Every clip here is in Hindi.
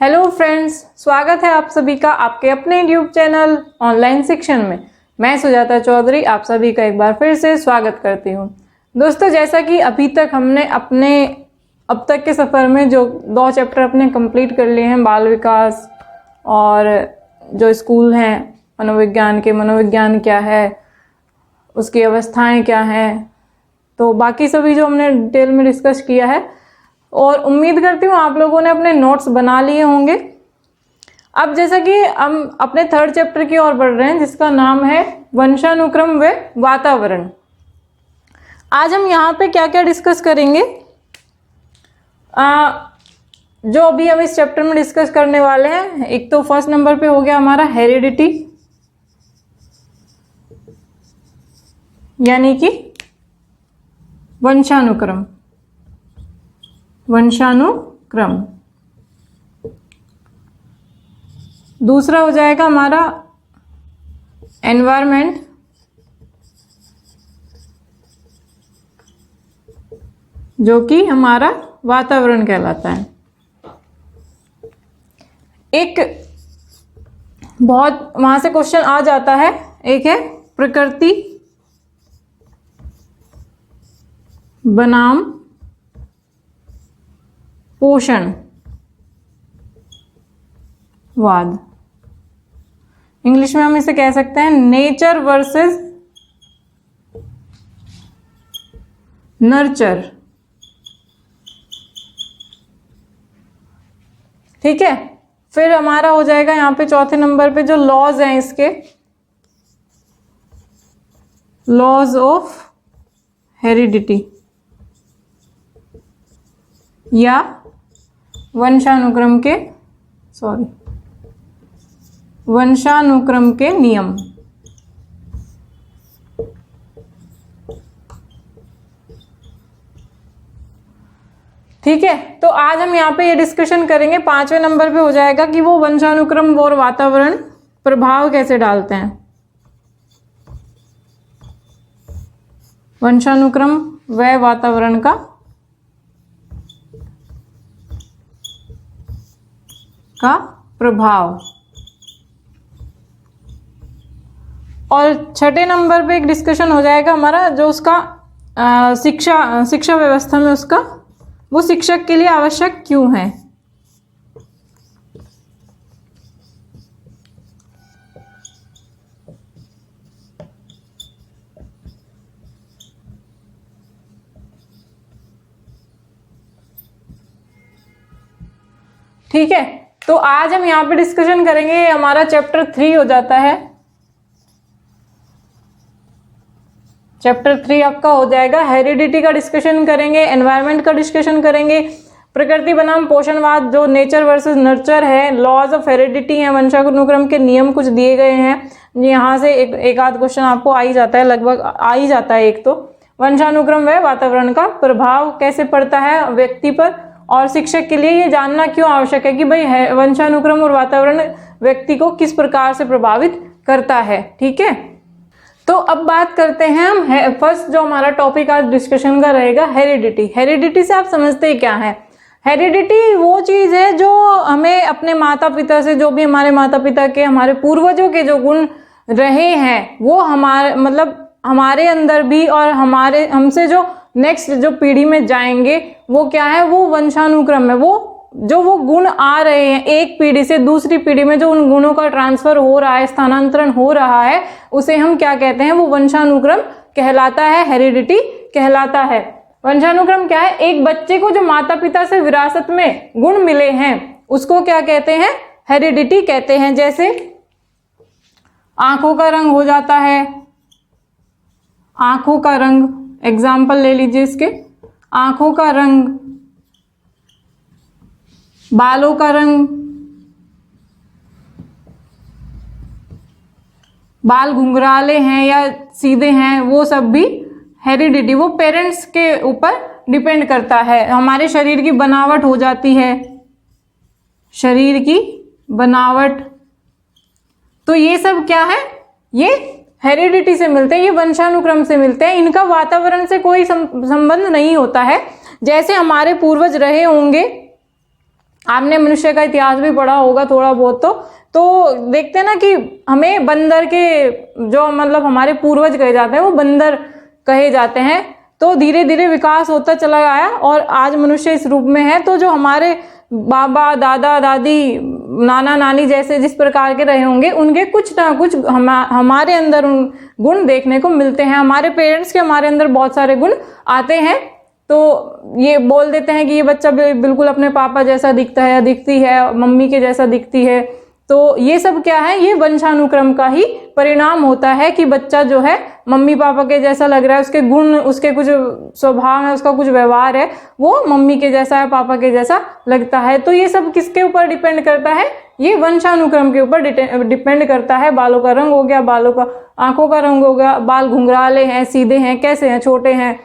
हेलो फ्रेंड्स, स्वागत है आप सभी का आपके अपने यूट्यूब चैनल ऑनलाइन शिक्षण में। मैं सुजाता चौधरी आप सभी का एक बार फिर से स्वागत करती हूँ। दोस्तों, जैसा कि अभी तक हमने अपने अब तक के सफ़र में जो 2 चैप्टर अपने कंप्लीट कर लिए हैं, बाल विकास और जो स्कूल हैं मनोविज्ञान के, मनोविज्ञान क्या है, उसकी अवस्थाएं क्या हैं, तो बाकी सभी जो हमने डिटेल में डिस्कस किया है और उम्मीद करती हूँ आप लोगों ने अपने नोट्स बना लिए होंगे। अब जैसा कि हम अपने 3rd चैप्टर की ओर बढ़ रहे हैं जिसका नाम है वंशानुक्रम व वातावरण। आज हम यहाँ पे क्या क्या डिस्कस करेंगे, जो अभी हम इस चैप्टर में डिस्कस करने वाले हैं, एक तो फर्स्ट नंबर पे हो गया हमारा हेरिडिटी, यानी कि वंशानुक्रम। दूसरा हो जाएगा हमारा एनवायरमेंट, जो कि हमारा वातावरण कहलाता है। एक बहुत वहां से क्वेश्चन आ जाता है, एक है प्रकृति बनाम पोषणवाद। इंग्लिश में हम इसे कह सकते हैं नेचर वर्सेस नर्चर। ठीक है, फिर हमारा हो जाएगा यहाँ पे चौथे नंबर पे जो लॉज हैं इसके, लॉज ऑफ हेरिडिटी या वंशानुक्रम के नियम। ठीक है, तो आज हम यहाँ पे ये डिस्कशन करेंगे। 5वें नंबर पे हो जाएगा कि वो वंशानुक्रम और वातावरण प्रभाव कैसे डालते हैं। वंशानुक्रम व वातावरण का प्रभाव। और 6ठे नंबर पे एक डिस्कशन हो जाएगा हमारा जो उसका शिक्षा व्यवस्था में उसका वो शिक्षक के लिए आवश्यक क्यों है। ठीक है, तो आज हम यहाँ पे डिस्कशन करेंगे, हमारा चैप्टर 3 हो जाता है। चैप्टर 3 आपका हो जाएगा हेरिडिटी का डिस्कशन करेंगे, एनवायरनमेंट का डिस्कशन करेंगे, प्रकृति बनाम पोषणवाद जो नेचर वर्सेस नर्चर है, लॉज ऑफ हेरिडिटी है, वंशानुक्रम के नियम कुछ दिए गए हैं। यहाँ से एक आध क्वेश्चन आपको आ ही जाता है, लगभग आ ही जाता है एक तो। वंशानुक्रम व वातावरण का प्रभाव कैसे पड़ता है व्यक्ति पर, और शिक्षक के लिए ये जानना क्यों आवश्यक है कि भाई वंशानुक्रम और वातावरण व्यक्ति को किस प्रकार से प्रभावित करता है। ठीक है, तो अब बात करते हैं हम फर्स्ट जो हमारा टॉपिक आज डिस्कशन का रहेगा, हेरिडिटी। हेरिडिटी से आप समझते हैं क्या है? हेरिडिटी वो चीज है जो हमें अपने माता पिता से, जो भी हमारे माता पिता के, हमारे पूर्वजों के जो गुण रहे हैं वो हमारे अंदर भी, और हमसे जो नेक्स्ट जो पीढ़ी में जाएंगे वो क्या है, वो वंशानुक्रम है। वो गुण आ रहे हैं एक पीढ़ी से दूसरी पीढ़ी में, जो उन गुणों का ट्रांसफर हो रहा है, स्थानांतरण हो रहा है, उसे हम क्या कहते हैं, वो वंशानुक्रम कहलाता है, हेरिडिटी कहलाता है। वंशानुक्रम क्या है? एक बच्चे को जो माता पिता से विरासत में गुण मिले हैं उसको क्या कहते हैं, हेरिडिटी कहते हैं। जैसे आंखों का रंग हो जाता है, आंखों का रंग, एग्जाम्पल ले लीजिए इसके, आंखों का रंग, बालों का रंग, बाल घुंघराले हैं या सीधे हैं, वो सब भी हेरिडिटी, वो पेरेंट्स के ऊपर डिपेंड करता है। हमारे शरीर की बनावट हो जाती है, शरीर की बनावट, तो ये सब क्या है, ये हेरिडिटी से मिलते हैं, ये वंशानुक्रम से मिलते हैं। इनका वातावरण से कोई संबंध नहीं होता है। जैसे हमारे पूर्वज रहे होंगे आपने मनुष्य का इतिहास भी पढ़ा होगा थोड़ा बहुत, तो देखते हैं ना कि हमें बंदर के जो मतलब हमारे पूर्वज कहे जाते हैं वो बंदर कहे जाते हैं। तो धीरे धीरे विकास होता चला गया और आज मनुष्य इस रूप में है। तो जो हमारे बाबा दादा दादी नाना नानी जैसे जिस प्रकार के रहे होंगे उनके कुछ ना कुछ हमारे अंदर उन गुण देखने को मिलते हैं। हमारे पेरेंट्स के हमारे अंदर बहुत सारे गुण आते हैं। तो ये बोल देते हैं कि ये बच्चा बिल्कुल अपने पापा जैसा दिखता है या दिखती है, मम्मी के जैसा दिखती है। तो ये सब क्या है, ये वंशानुक्रम का ही परिणाम होता है कि बच्चा जो है मम्मी पापा के जैसा लग रहा है, उसके गुण, उसके कुछ स्वभाव है, उसका कुछ व्यवहार है वो मम्मी के जैसा है, पापा के जैसा लगता है। तो ये सब किसके ऊपर डिपेंड करता है, ये वंशानुक्रम के ऊपर डिपेंड करता है। बालों का रंग हो गया, बालों का आंखों का रंग हो गया, बाल घुंघराले हैं, सीधे हैं, कैसे हैं, छोटे हैं।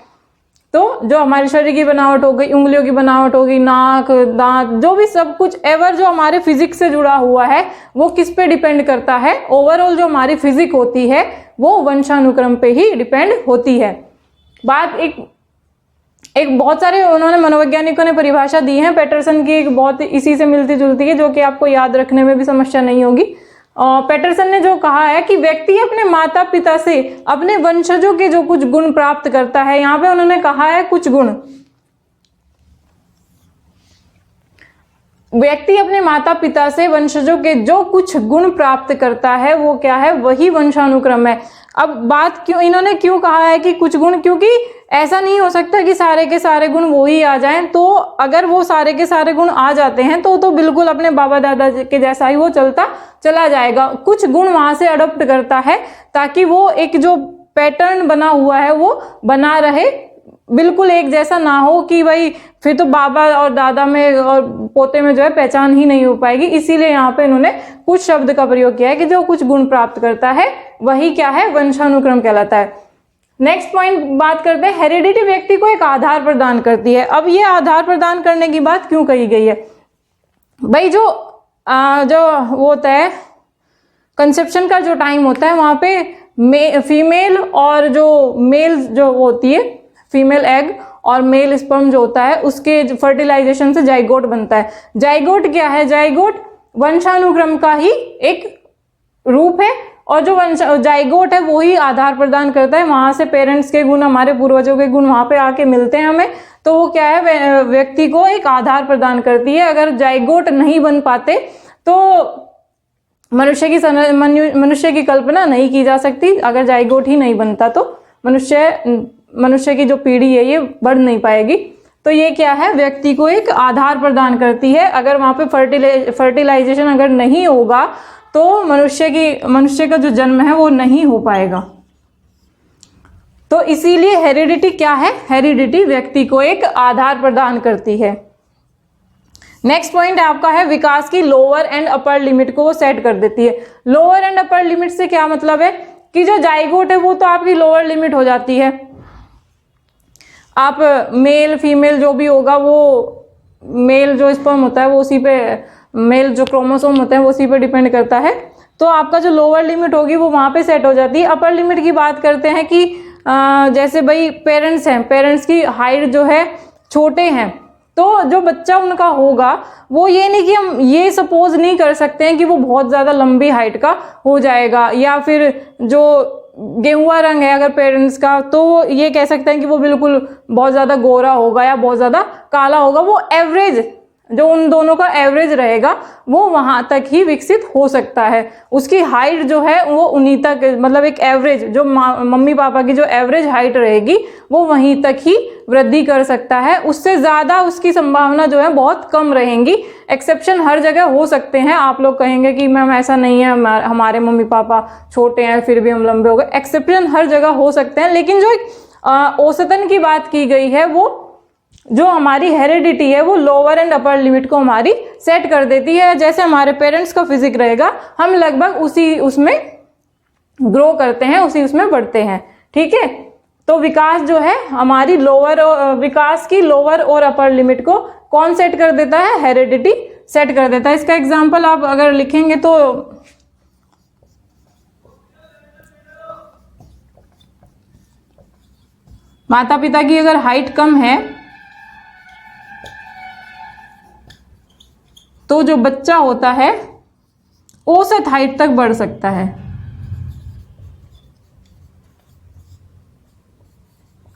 तो जो हमारे शरीर की बनावट हो गई, उंगलियों की बनावट होगी, नाक दांत, जो भी सब कुछ एवर जो हमारे फिजिक्स से जुड़ा हुआ है वो किस पे डिपेंड करता है, ओवरऑल जो हमारी फिजिक होती है वो वंशानुक्रम पे ही डिपेंड होती है। बात एक बहुत सारे उन्होंने मनोवैज्ञानिकों ने परिभाषा दी है पैटरसन की, एक बहुत इसी से मिलती जुलती है जो कि आपको याद रखने में भी समस्या नहीं होगी। पैटरसन ने जो कहा है कि व्यक्ति अपने माता पिता से अपने वंशजों के जो कुछ गुण प्राप्त करता है, यहां पे उन्होंने कहा है कुछ गुण, व्यक्ति अपने माता पिता से वंशजों के जो कुछ गुण प्राप्त करता है वो क्या है, वही वंशानुक्रम है। अब बात क्यों इन्होंने क्यों कहा है कि कुछ गुण, क्योंकि ऐसा नहीं हो सकता कि सारे के सारे गुण वो ही आ जाएं। तो अगर वो सारे के सारे गुण आ जाते हैं तो बिल्कुल अपने बाबा दादा के जैसा ही वो चलता चला जाएगा। कुछ गुण वहां से अडॉप्ट करता है ताकि वो एक जो पैटर्न बना हुआ है वो बना रहे, बिल्कुल एक जैसा ना हो कि भाई फिर तो बाबा और दादा में और पोते में जो है पहचान ही नहीं हो पाएगी। इसीलिए यहाँ पे इन्होंने कुछ शब्द का प्रयोग किया है कि जो कुछ गुण प्राप्त करता है वही क्या है, वंशानुक्रम कहलाता है। नेक्स्ट पॉइंट बात करते हैं, हेरिडिटी व्यक्ति को एक आधार प्रदान करती है। अब ये आधार प्रदान करने की बात क्यों कही गई है भाई, जो वो होता है कंसेप्शन का जो टाइम होता है वहां पे फीमेल और जो मेल जो होती है, फीमेल एग और मेल स्पर्म जो होता है उसके फर्टिलाइजेशन से जाइगोट बनता है। जाइगोट क्या है, जाइगोट वंशानुक्रम का ही एक रूप है और जो जाइगोट है वो ही आधार प्रदान करता है। वहां से पेरेंट्स के गुण, हमारे पूर्वजों के गुण वहां पे आके मिलते हैं हमें, तो वो क्या है, व्यक्ति को एक आधार प्रदान करती है। अगर जाइगोट नहीं बन पाते तो मनुष्य की कल्पना नहीं की जा सकती। अगर जाइगोट ही नहीं बनता तो मनुष्य की जो पीढ़ी है ये बढ़ नहीं पाएगी। तो ये क्या है, व्यक्ति को एक आधार प्रदान करती है। अगर वहां पे फर्टिलाइजेशन अगर नहीं होगा तो मनुष्य का जो जन्म है वो नहीं हो पाएगा। तो इसीलिए हेरिडिटी क्या है, हेरिडिटी व्यक्ति को एक आधार प्रदान करती है। नेक्स्ट पॉइंट आपका है विकास की लोअर एंड अपर लिमिट को वो सेट कर देती है। लोअर एंड अपर लिमिट से क्या मतलब है कि जो जाइगोट है वो तो आपकी लोअर लिमिट हो जाती है। आप मेल फीमेल जो भी होगा वो मेल जो स्पर्म होता है वो उसी पे, मेल जो क्रोमोसोम होता है वो उसी पे डिपेंड करता है। तो आपका जो लोअर लिमिट होगी वो वहां पे सेट हो जाती है। अपर लिमिट की बात करते हैं कि जैसे भाई पेरेंट्स हैं, पेरेंट्स की हाइट जो है छोटे हैं, तो जो बच्चा उनका होगा वो ये नहीं कि हम ये सपोज नहीं कर सकते हैं कि वो बहुत ज्यादा लंबी हाइट का हो जाएगा, या फिर जो गेहुआ रंग है अगर पेरेंट्स का तो ये कह सकते हैं कि वो बिल्कुल बहुत ज्यादा गोरा होगा या बहुत ज्यादा काला होगा। वो एवरेज, जो उन दोनों का एवरेज रहेगा वो वहां तक ही विकसित हो सकता है। उसकी हाइट जो है वो उन्हीं तक, मतलब एक एवरेज जो मम्मी पापा की जो एवरेज हाइट रहेगी वो वहीं तक ही वृद्धि कर सकता है। उससे ज्यादा उसकी संभावना जो है बहुत कम रहेंगी। एक्सेप्शन हर जगह हो सकते हैं। आप लोग कहेंगे कि मैम ऐसा नहीं है, हमारे मम्मी पापा छोटे हैं फिर भी हम लंबे हो गए। एक्सेप्शन हर जगह हो सकते हैं, लेकिन जो औसतन की बात की गई है वो जो हमारी हेरिडिटी है वो लोअर एंड अपर लिमिट को हमारी सेट कर देती है। जैसे हमारे पेरेंट्स का फिजिक रहेगा हम लगभग उसी उसमें ग्रो करते हैं, उसी उसमें बढ़ते हैं। ठीक है, तो विकास जो है हमारी विकास की लोअर और अपर लिमिट को कौन सेट कर देता है, हेरिडिटी सेट कर देता है। इसका एग्जाम्पल आप अगर लिखेंगे तो माता पिता की अगर हाइट कम है तो जो बच्चा होता है औसत हाइट तक बढ़ सकता है।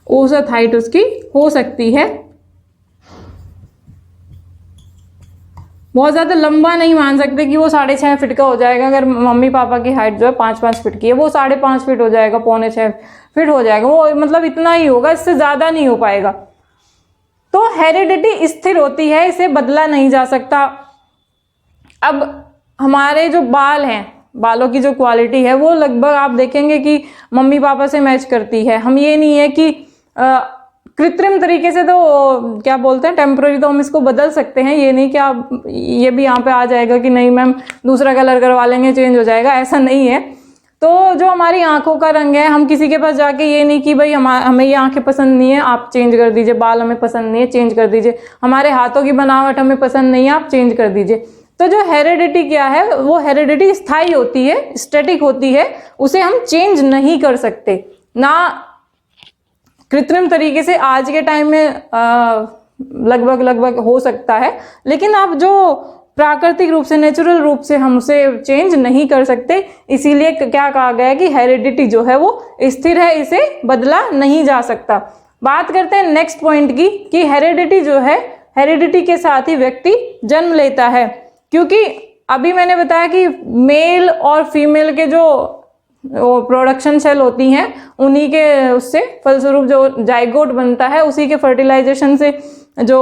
औसत हाइट उसकी हो सकती है। बहुत ज्यादा लंबा नहीं मान सकते कि वो 6.5 फीट का हो जाएगा। अगर मम्मी पापा की हाइट जो है 5-5 फीट की है, वो 5.5 फीट हो जाएगा, 5.25 फीट हो जाएगा, वो मतलब इतना ही होगा, इससे ज्यादा नहीं हो पाएगा। तो हेरिडिटी स्थिर होती है, इसे बदला नहीं जा सकता। अब हमारे जो बाल हैं, बालों की जो क्वालिटी है वो लगभग आप देखेंगे कि मम्मी पापा से मैच करती है। हम ये नहीं है कि कृत्रिम तरीके से, तो क्या बोलते हैं टेम्पररी, तो हम इसको बदल सकते हैं। ये नहीं कि आप ये भी यहाँ पे आ जाएगा कि नहीं मैम दूसरा कलर करवा लेंगे चेंज हो जाएगा, ऐसा नहीं है। तो जो हमारी आंखों का रंग है, हम किसी के पास जाके ये नहीं कि भाई हमें ये आंखें पसंद नहीं है आप चेंज कर दीजिए, बाल हमें पसंद नहीं है चेंज कर दीजिए, हमारे हाथों की बनावट हमें पसंद नहीं है आप चेंज कर दीजिए। तो जो हेरिडिटी क्या है, वो हेरिडिटी स्थायी होती है, स्टैटिक होती है, उसे हम चेंज नहीं कर सकते। ना कृत्रिम तरीके से आज के टाइम में लगभग हो सकता है, लेकिन अब जो प्राकृतिक रूप से, नेचुरल रूप से हम उसे चेंज नहीं कर सकते। इसीलिए क्या कहा गया है कि हेरिडिटी जो है वो स्थिर है, इसे बदला नहीं जा सकता। बात करते हैं नेक्स्ट पॉइंट की कि हेरिडिटी जो है, हेरिडिटी के साथ ही व्यक्ति जन्म लेता है। क्योंकि अभी मैंने बताया कि मेल और फीमेल के जो प्रोडक्शन सेल होती हैं, उन्हीं के उससे फलस्वरूप जो जाइगोट बनता है, उसी के फर्टिलाइजेशन से जो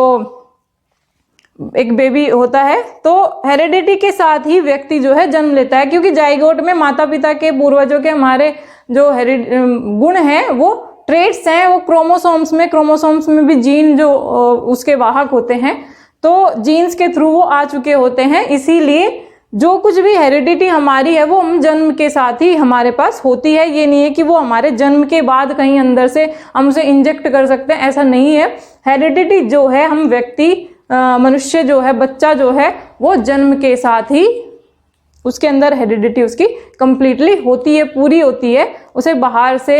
एक बेबी होता है। तो हेरिडिटी के साथ ही व्यक्ति जो है जन्म लेता है, क्योंकि जाइगोट में माता पिता के पूर्वजों के हमारे जो गुण हैं, वो ट्रेट्स हैं, वो क्रोमोसोम्स में भी जीन जो उसके वाहक होते हैं, तो जीन्स के थ्रू वो आ चुके होते हैं। इसीलिए जो कुछ भी हेरिडिटी हमारी है वो हम जन्म के साथ ही हमारे पास होती है। ये नहीं है कि वो हमारे जन्म के बाद कहीं अंदर से हम उसे इंजेक्ट कर सकते हैं, ऐसा नहीं है। हेरिडिटी जो है, हम व्यक्ति मनुष्य जो है, बच्चा जो है, वो जन्म के साथ ही उसके अंदर हेरिडिटी उसकी कंप्लीटली होती है, पूरी होती है, उसे बाहर से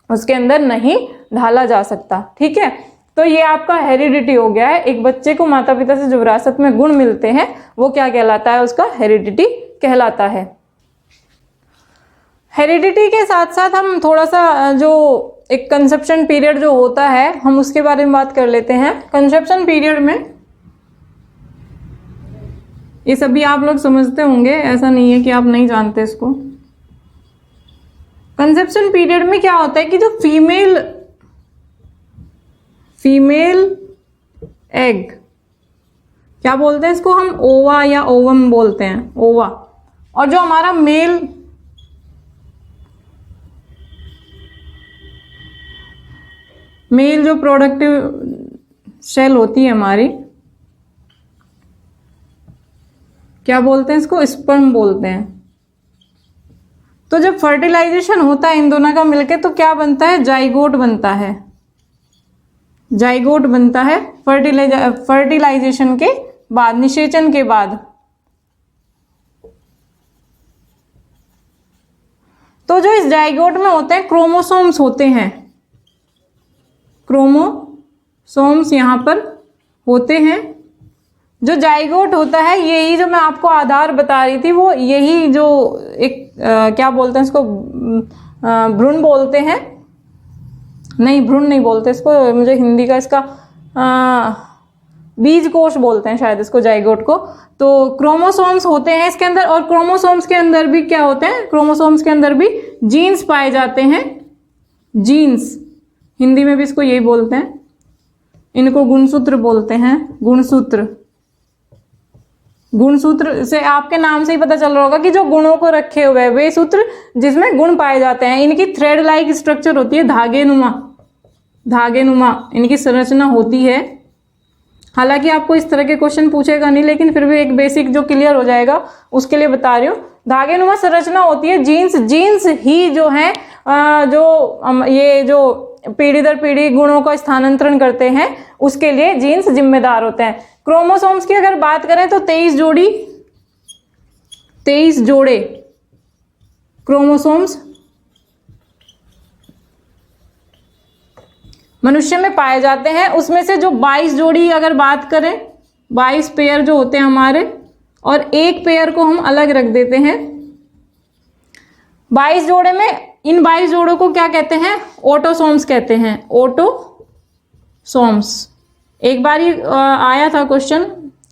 उसके अंदर नहीं ढाला जा सकता। ठीक है, तो ये आपका हेरिडिटी हो गया है। एक बच्चे को माता पिता से जो विरासत में गुण मिलते हैं वो क्या कहलाता है, उसका हेरिडिटी कहलाता है। हेरिडिटी के साथ साथ हम थोड़ा सा जो एक कंसेप्शन पीरियड जो होता है, हम उसके बारे में बात कर लेते हैं। कंसेप्शन पीरियड में ये सभी आप लोग समझते होंगे, ऐसा नहीं है कि आप नहीं जानते इसको। कंसेप्शन पीरियड में क्या होता है कि जो फीमेल एग, क्या बोलते हैं इसको हम, ओवा या ओवम बोलते हैं, ओवा, और जो हमारा मेल जो प्रोडक्टिव सेल होती है हमारी, क्या बोलते हैं इसको, स्पर्म बोलते हैं। तो जब फर्टिलाइजेशन होता है इन दोनों का मिलके, तो क्या बनता है, जाइगोट बनता है। जाइगोट बनता है फर्टिलाइजेशन के बाद, निषेचन के बाद। तो जो इस जाइगोट में होते हैं क्रोमोसोम्स होते हैं, क्रोमोसोम्स यहां पर होते हैं। जो जाइगोट होता है, यही जो मैं आपको आधार बता रही थी, वो यही जो एक क्या बोलते हैं इसको, भ्रूण बोलते हैं, नहीं भ्रूण नहीं बोलते इसको, मुझे हिंदी का इसका बीज कोश बोलते हैं शायद इसको, जाइगोट को। तो क्रोमोसोम्स होते हैं इसके अंदर, और क्रोमोसोम्स के अंदर भी क्या होते हैं, क्रोमोसोम्स के अंदर भी जीन्स पाए जाते हैं। जीन्स हिंदी में भी इसको यही बोलते हैं, इनको गुणसूत्र बोलते हैं, गुणसूत्र। गुणसूत्र से आपके नाम से ही पता चल रहा होगा कि जो गुणों को रखे हुए हैं, वे सूत्र जिसमें गुण पाए जाते हैं। इनकी थ्रेड लाइक स्ट्रक्चर होती है, धागेनुमा इनकी संरचना होती है। हालांकि आपको इस तरह के क्वेश्चन पूछेगा नहीं, लेकिन फिर भी एक बेसिक जो क्लियर हो जाएगा उसके लिए बता रही हूँ। धागेनुमा संरचना होती है। जीन्स ही जो है ये जो पीढ़ी दर पीढ़ी गुणों का स्थानांतरण करते हैं, उसके लिए जीन्स जिम्मेदार होते हैं। क्रोमोसोम्स की अगर बात करें तो 23 जोड़े क्रोमोसोम्स मनुष्य में पाए जाते हैं। उसमें से जो 22 जोड़ी अगर बात करें, 22 पेयर जो होते हैं हमारे, और एक पेयर को हम अलग रख देते हैं। 22 जोड़े में इन 22 जोड़ों को क्या कहते हैं? ऑटोसोम्स कहते हैं, ऑटोसोम्स। एक बार ही आया था क्वेश्चन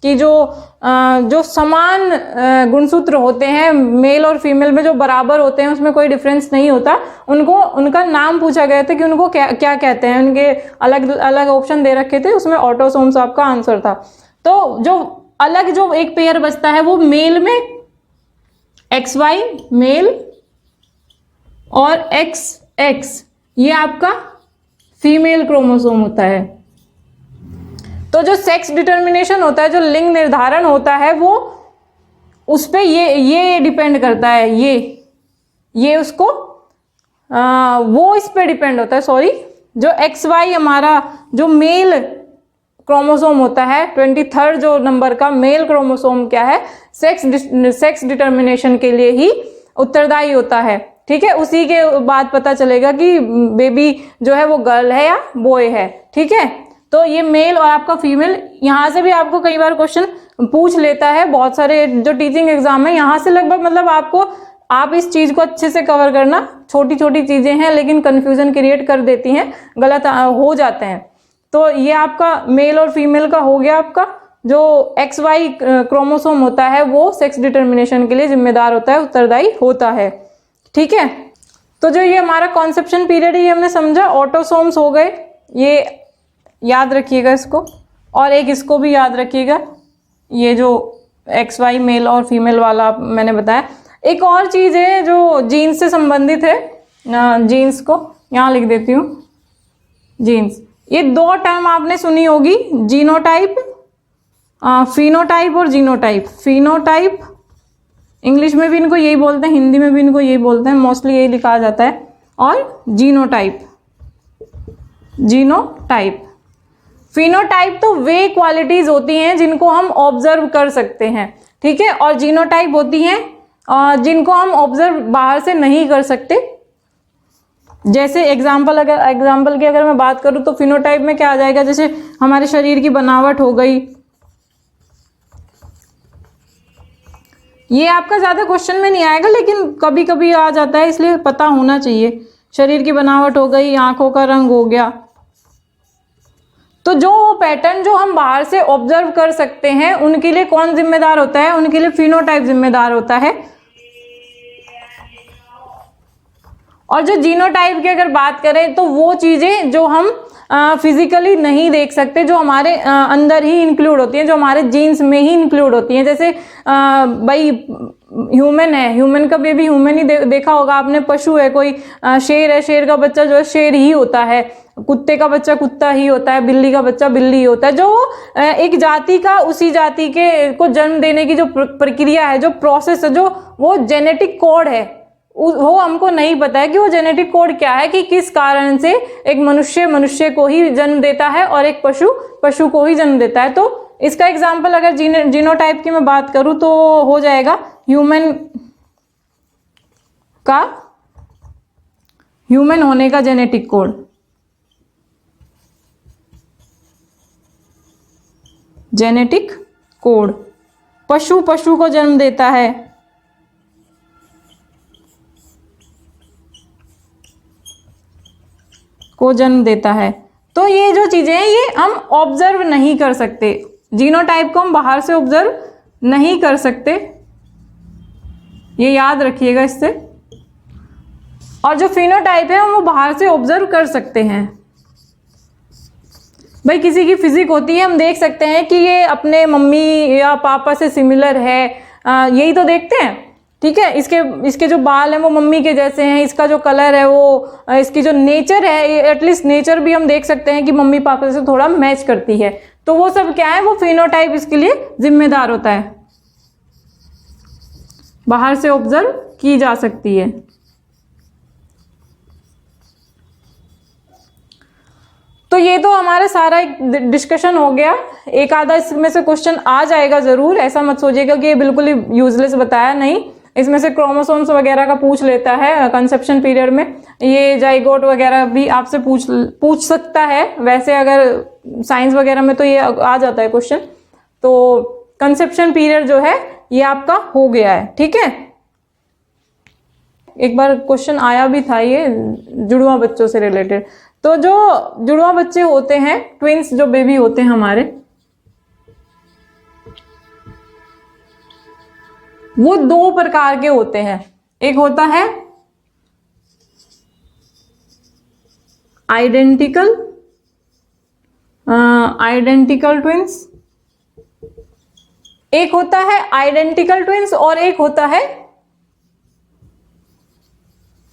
कि जो समान गुणसूत्र होते हैं मेल और फीमेल में, जो बराबर होते हैं, उसमें कोई डिफरेंस नहीं होता, उनको उनका नाम पूछा गया था कि उनको क्या क्या कहते हैं। उनके अलग अलग ऑप्शन दे रखे थे, उसमें ऑटोसोम्स आपका आंसर था। तो जो अलग जो एक पेयर बचता है वो मेल में XY मेल और XX ये आपका फीमेल क्रोमोसोम होता है। तो जो सेक्स डिटर्मिनेशन होता है, जो लिंग निर्धारण होता है, वो उस पे ये डिपेंड करता है। ये उसको वो इस पे डिपेंड होता है, सॉरी। जो XY हमारा जो मेल क्रोमोसोम होता है, 23rd जो नंबर का मेल क्रोमोसोम क्या है, सेक्स डिटर्मिनेशन के लिए ही उत्तरदायी होता है। ठीक है, उसी के बाद पता चलेगा कि बेबी जो है वो गर्ल है या बॉय है। ठीक है, तो ये मेल और आपका फीमेल, यहां से भी आपको कई बार क्वेश्चन पूछ लेता है। बहुत सारे जो टीचिंग एग्जाम है यहां से लगभग, मतलब आप इस चीज को अच्छे से कवर करना। छोटी छोटी चीजें हैं लेकिन कंफ्यूजन क्रिएट कर देती हैं, गलत हो जाते हैं। तो ये आपका मेल और फीमेल का हो गया। आपका जो XY क्रोमोसोम होता है वो सेक्स डिटर्मिनेशन के लिए जिम्मेदार होता है, उत्तरदायी होता है। ठीक है, तो जो ये हमारा कॉन्सेप्शन पीरियड है ये हमने समझा। ऑटोसोम्स हो गए, ये याद रखिएगा इसको, और एक इसको भी याद रखिएगा, ये जो XY मेल और फीमेल वाला मैंने बताया। एक और चीज है जो जीन्स से संबंधित है, जीन्स को यहाँ लिख देती हूँ। जीन्स, ये दो टर्म आपने सुनी होगी, जीनोटाइप, फिनोटाइप और जीनोटाइप। फिनोटाइप इंग्लिश में भी इनको यही बोलते हैं, हिंदी में भी इनको यही बोलते हैं, मोस्टली यही लिखा जाता है। और जीनोटाइप, जीनोटाइप। फिनोटाइप तो वे क्वालिटीज होती हैं जिनको हम ऑब्जर्व कर सकते हैं। ठीक है, और जीनोटाइप होती हैं जिनको हम ऑब्जर्व बाहर से नहीं कर सकते। जैसे एग्जाम्पल की अगर मैं बात करूं तो फिनोटाइप में क्या आ जाएगा, जैसे हमारे शरीर की बनावट हो गई। ये आपका ज्यादा क्वेश्चन में नहीं आएगा लेकिन कभी कभी आ जाता है, इसलिए पता होना चाहिए। शरीर की बनावट हो गई, आंखों का रंग हो गया। तो जो पैटर्न जो हम बाहर से ऑब्जर्व कर सकते हैं उनके लिए कौन जिम्मेदार होता है? उनके लिए फिनोटाइप जिम्मेदार होता है। और जो जीनोटाइप की अगर बात करें तो वो चीजें जो हम फिजिकली नहीं देख सकते, जो हमारे अंदर ही इंक्लूड होती हैं, जो हमारे जीन्स में ही इंक्लूड होती हैं। जैसे भाई ह्यूमन है, ह्यूमन का बेबी ह्यूमन ही देखा होगा आपने। पशु है कोई, शेर है, शेर का बच्चा जो है शेर ही होता है। कुत्ते का बच्चा कुत्ता ही होता है, बिल्ली का बच्चा बिल्ली ही होता है। जो एक जाति का उसी जाति के को जन्म देने की जो प्रक्रिया है, जो प्रोसेस है, जो वो जेनेटिक कोड है, वो हमको नहीं पता है कि वो जेनेटिक कोड क्या है, कि किस कारण से एक मनुष्य को ही जन्म देता है और एक पशु को ही जन्म देता है। तो इसका एग्जाम्पल अगर जीनोटाइप की मैं बात करूं तो हो जाएगा ह्यूमन होने का जेनेटिक कोड। जेनेटिक कोड पशु को जन्म देता है, तो ये जो चीजें हैं ये हम ऑब्जर्व नहीं कर सकते। जीनोटाइप को हम बाहर से ऑब्जर्व नहीं कर सकते, ये याद रखिएगा इससे। और जो फिनोटाइप है वो बाहर से ऑब्जर्व कर सकते हैं। भाई किसी की फिजिक होती है, हम देख सकते हैं कि ये अपने मम्मी या पापा से सिमिलर है, यही तो देखते हैं। ठीक है, इसके जो बाल हैं वो मम्मी के जैसे हैं, इसका जो कलर है वो, इसकी जो नेचर है, एटलीस्ट नेचर भी हम देख सकते हैं कि मम्मी पापा से थोड़ा मैच करती है। तो वो सब क्या है, वो फिनोटाइप इसके लिए जिम्मेदार होता है, बाहर से ऑब्जर्व की जा सकती है। तो ये तो हमारा सारा एक डिस्कशन हो गया। एक आधा इसमें से क्वेश्चन आ जाएगा जरूर, ऐसा मत सोचिएगा कि ये बिल्कुल ही यूजलेस बताया, नहीं। इसमें से क्रोमोसोम्स वगैरह का पूछ लेता है कंसेप्शन पीरियड में, ये जाइगोट वगैरह भी आपसे पूछ सकता है। वैसे अगर साइंस वगैरह में तो ये आ जाता है क्वेश्चन। तो कंसेप्शन पीरियड जो है ये आपका हो गया है। ठीक है, एक बार क्वेश्चन आया भी था ये जुड़वा बच्चों से रिलेटेड। तो जो जुड़वा बच्चे होते हैं, ट्विंस जो बेबी होते हैं हमारे, वो दो प्रकार के होते हैं। एक होता है आइडेंटिकल ट्विंस, एक होता है आइडेंटिकल ट्विंस और एक होता है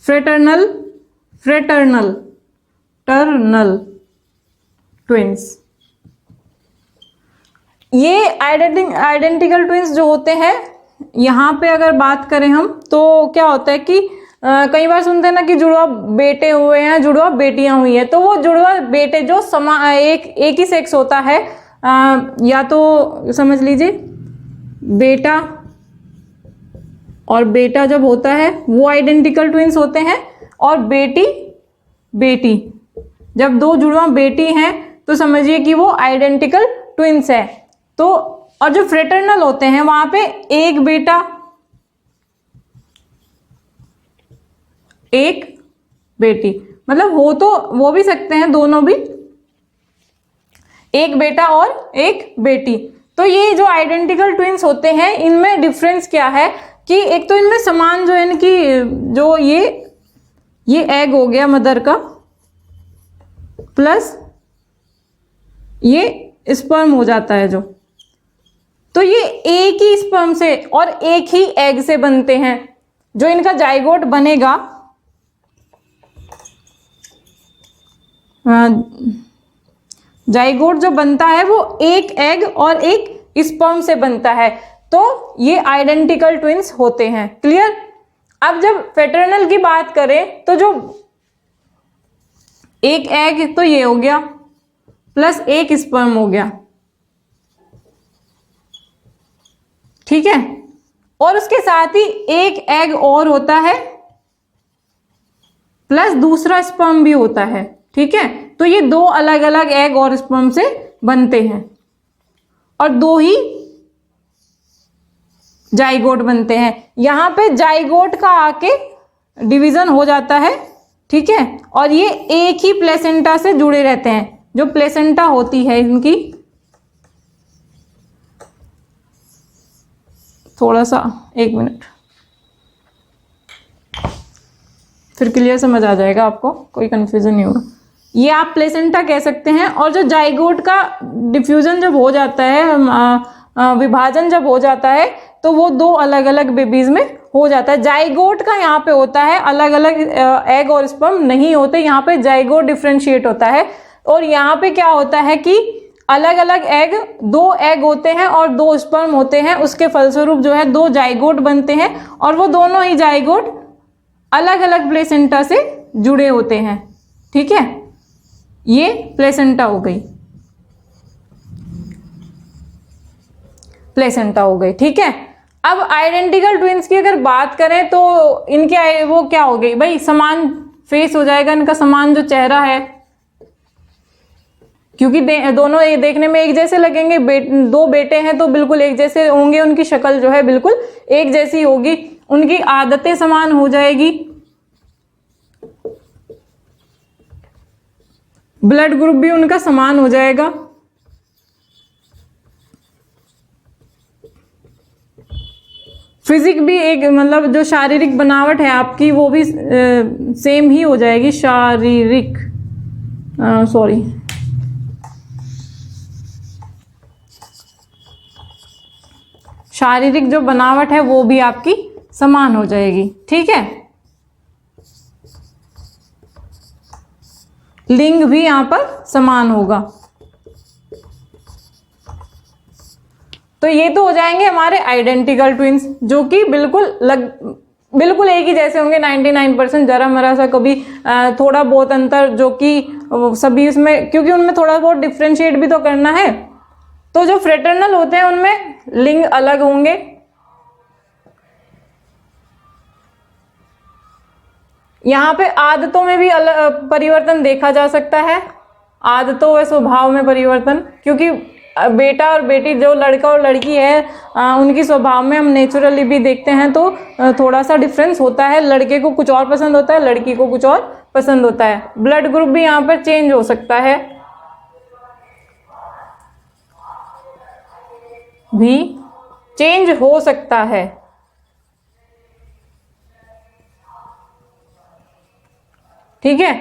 फ्रेटर्नल ट्विंस। ये आइडेंटिकल ट्विंस जो होते हैं, यहां पे अगर बात करें हम तो क्या होता है कि कई बार सुनते हैं ना कि जुड़वा बेटे हुए हैं, जुड़वा बेटियां हुई हैं। तो वो जुड़वा बेटे जो एक ही सेक्स होता है, या तो समझ लीजिए बेटा और बेटा जब होता है वो आइडेंटिकल ट्विंस होते हैं, और बेटी जब दो जुड़वा बेटी हैं तो समझिए कि वो आइडेंटिकल ट्विंस है। तो और जो फ्रेटर्नल होते हैं वहां पे एक बेटा एक बेटी, मतलब हो तो वो भी सकते हैं दोनों भी, एक बेटा और एक बेटी। तो ये जो आइडेंटिकल ट्विंस होते हैं इनमें डिफरेंस क्या है कि एक तो इनमें समान जो है इनकी जो ये एग हो गया मदर का, प्लस ये स्पर्म हो जाता है जो, तो ये एक ही स्पर्म से और एक ही एग से बनते हैं। जो इनका जाइगोट बनेगा, जाइगोट जो बनता है वो एक एग और एक स्पर्म से बनता है। तो ये आइडेंटिकल ट्विंस होते हैं। क्लियर। अब जब फ्रेटर्नल की बात करें तो जो एक एग तो ये हो गया प्लस एक स्पर्म हो गया, ठीक है, और उसके साथ ही एक एग और होता है प्लस दूसरा स्पर्म भी होता है। ठीक है, तो ये दो अलग अलग एग और स्पर्म से बनते हैं और दो ही जाइगोट बनते हैं। यहां पे जाइगोट का आके डिवीजन हो जाता है, ठीक है, और ये एक ही प्लेसेंटा से जुड़े रहते हैं। जो प्लेसेंटा होती है इनकी, थोड़ा सा एक मिनट, फिर क्लियर समझ आ जाएगा आपको, कोई कंफ्यूजन नहीं होगा। ये आप प्लेसेंटा कह सकते हैं। और जो जाइगोट का डिफ्यूजन जब हो जाता है, विभाजन जब हो जाता है, तो वो दो अलग अलग बेबीज में हो जाता है। जाइगोट का यहाँ पे होता है, अलग अलग एग और स्पर्म नहीं होते, यहाँ पे जाइगोट डिफ्रेंशिएट होता है। और यहाँ पे क्या होता है कि अलग अलग एग, दो एग होते हैं और दो स्पर्म होते हैं, उसके फलस्वरूप जो है दो जाइगोट बनते हैं और वो दोनों ही जाइगोट अलग अलग प्लेसेंटा से जुड़े होते हैं। ठीक है, ये प्लेसेंटा हो गई, प्लेसेंटा हो गई। ठीक है, अब आइडेंटिकल ट्विंस की अगर बात करें तो इनके वो क्या हो गई भाई, समान फेस हो जाएगा इनका, समान जो चेहरा है, क्योंकि दोनों देखने में एक जैसे लगेंगे। दो बेटे हैं तो बिल्कुल एक जैसे होंगे, उनकी शक्ल जो है बिल्कुल एक जैसी होगी, उनकी आदतें समान हो जाएगी, ब्लड ग्रुप भी उनका समान हो जाएगा। फिजिक भी एक, मतलब जो शारीरिक बनावट है आपकी वो भी सेम ही हो जाएगी। शारीरिक शारीरिक जो बनावट है वो भी आपकी समान हो जाएगी। ठीक है, लिंग भी यहां पर समान होगा। तो ये तो हो जाएंगे हमारे आइडेंटिकल ट्विंस, जो कि बिल्कुल एक ही जैसे होंगे 99%, जरा मरा सा कभी थोड़ा बहुत अंतर, जो कि सभी उसमें, क्योंकि उनमें थोड़ा बहुत डिफ्रेंशिएट भी तो करना है। तो जो फ्रेटर्नल होते हैं उनमें लिंग अलग होंगे, यहां पे आदतों में भी अलग परिवर्तन देखा जा सकता है, आदतों व स्वभाव में परिवर्तन, क्योंकि बेटा और बेटी, जो लड़का और लड़की है, उनकी स्वभाव में हम नेचुरली भी देखते हैं तो थोड़ा सा डिफरेंस होता है। लड़के को कुछ और पसंद होता है, लड़की को कुछ और पसंद होता है। ब्लड ग्रुप भी यहाँ पर चेंज हो सकता है, भी चेंज हो सकता है। ठीक है,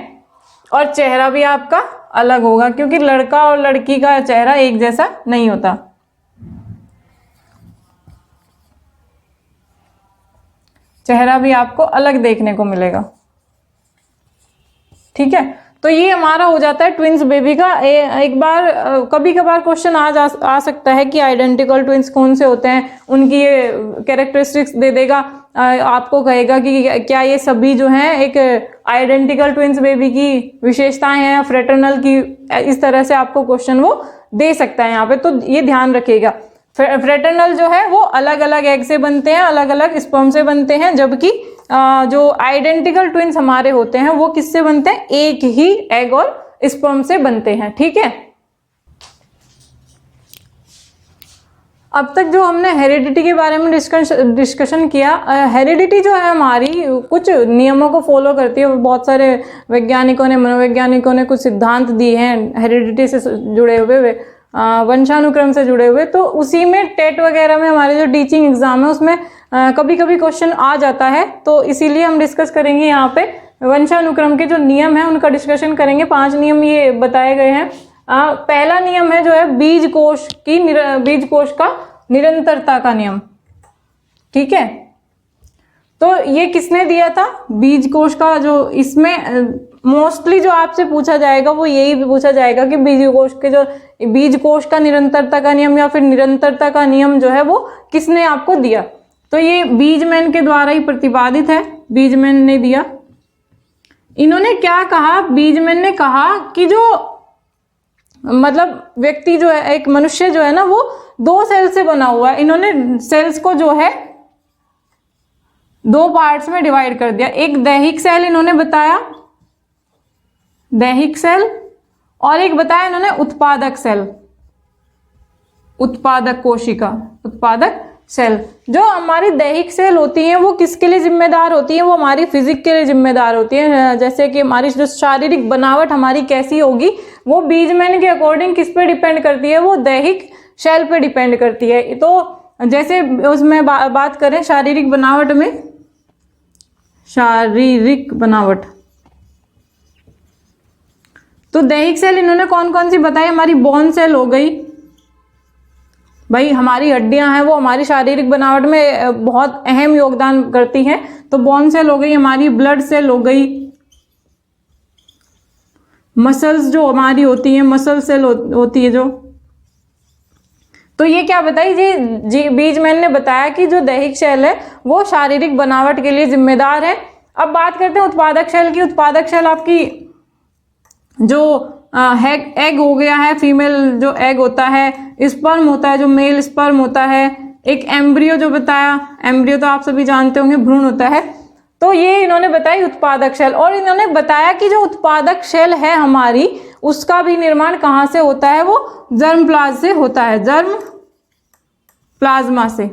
और चेहरा भी आपका अलग होगा, क्योंकि लड़का और लड़की का चेहरा एक जैसा नहीं होता। चेहरा भी आपको अलग देखने को मिलेगा। ठीक है, तो ये हमारा हो जाता है ट्विंस बेबी का। एक बार कभी कभार क्वेश्चन आ सकता है कि आइडेंटिकल ट्विंस कौन से होते हैं, उनकी ये कैरेक्टरिस्टिक्स दे देगा, आपको कहेगा कि क्या ये सभी जो हैं एक आइडेंटिकल ट्विंस बेबी की विशेषताएं हैं, फ्रेटर्नल की। इस तरह से आपको क्वेश्चन वो दे सकता है यहाँ पे, तो ये ध्यान रखिएगा। फ्रेटर्नल जो है वो अलग अलग एग से बनते हैं, अलग अलग स्पर्म से बनते हैं, जबकि जो आइडेंटिकल ट्विंस हमारे होते हैं वो किससे बनते हैं, एक ही एग और स्पर्म से बनते हैं। ठीक है, अब तक जो हमने हेरिडिटी के बारे में डिस्कशन किया, हेरिडिटी जो है हमारी कुछ नियमों को फॉलो करती है। बहुत सारे वैज्ञानिकों ने, मनोवैज्ञानिकों ने कुछ सिद्धांत दिए हैं हेरिडिटी से जुड़े हुए, वंशानुक्रम से जुड़े हुए। तो उसी में टेट वगैरह में हमारे जो टीचिंग एग्जाम है उसमें कभी कभी क्वेश्चन आ जाता है, तो इसीलिए हम डिस्कस करेंगे यहाँ पे वंशानुक्रम के जो नियम है उनका डिस्कशन करेंगे। 5 नियम ये बताए गए हैं। पहला नियम है जो है बीज कोश का निरंतरता का नियम। ठीक है, तो ये किसने दिया था, बीज कोश का। जो इसमें मोस्टली जो आपसे पूछा जाएगा वो यही पूछा जाएगा कि बीज कोश का निरंतरता का नियम या फिर निरंतरता का नियम जो है वो किसने आपको दिया। तो ये बीजमैन के द्वारा ही प्रतिपादित है, बीजमैन ने दिया। इन्होंने क्या कहा, बीजमैन ने कहा कि जो मतलब व्यक्ति जो है, एक मनुष्य जो है ना, वो 2 सेल से बना हुआ है। इन्होंने सेल्स को जो है 2 पार्ट्स में डिवाइड कर दिया। एक दैहिक सेल इन्होंने बताया, दैहिक सेल, और एक बताया इन्होंने उत्पादक सेल, उत्पादक कोशिका, उत्पादक सेल। जो हमारी दैहिक सेल होती हैं वो किसके लिए जिम्मेदार होती है, वो हमारी फिजिक के लिए जिम्मेदार होती है। जैसे कि हमारी जो शारीरिक बनावट हमारी कैसी होगी वो बीजमैन के अकॉर्डिंग किस पे डिपेंड करती है, वो दैहिक सेल पे डिपेंड करती है। तो जैसे उसमें बात करें शारीरिक बनावट में, शारीरिक बनावट, तो दैहिक सेल इन्होंने कौन कौन सी बताई, हमारी बोन सेल हो गई, भाई हमारी हड्डियां हैं वो हमारी शारीरिक बनावट में बहुत अहम योगदान करती हैं, तो बोन सेल हो गई हमारी, ब्लड सेल हो गई, मसल्स जो हमारी होती हैं, मसल सेल होती है जो। तो ये क्या बताई जी बीजमैन ने बताया कि जो दैहिक सेल है वो शारीरिक बनावट के लिए जिम्मेदार है। अब बात करते हैं उत्पादक सेल की। उत्पादक सेल आपकी जो एग हो गया है, फीमेल जो एग होता है, स्पर्म होता है जो मेल स्पर्म होता है, एक एम्ब्रियो जो बताया, एम्ब्रियो तो आप सभी जानते होंगे भ्रूण होता है। तो ये इन्होंने बताई उत्पादक सेल, और इन्होंने बताया कि जो उत्पादक सेल है हमारी उसका भी निर्माण कहाँ से होता है, वो जर्म प्लाज्मा से होता है, जर्म प्लाज्मा से,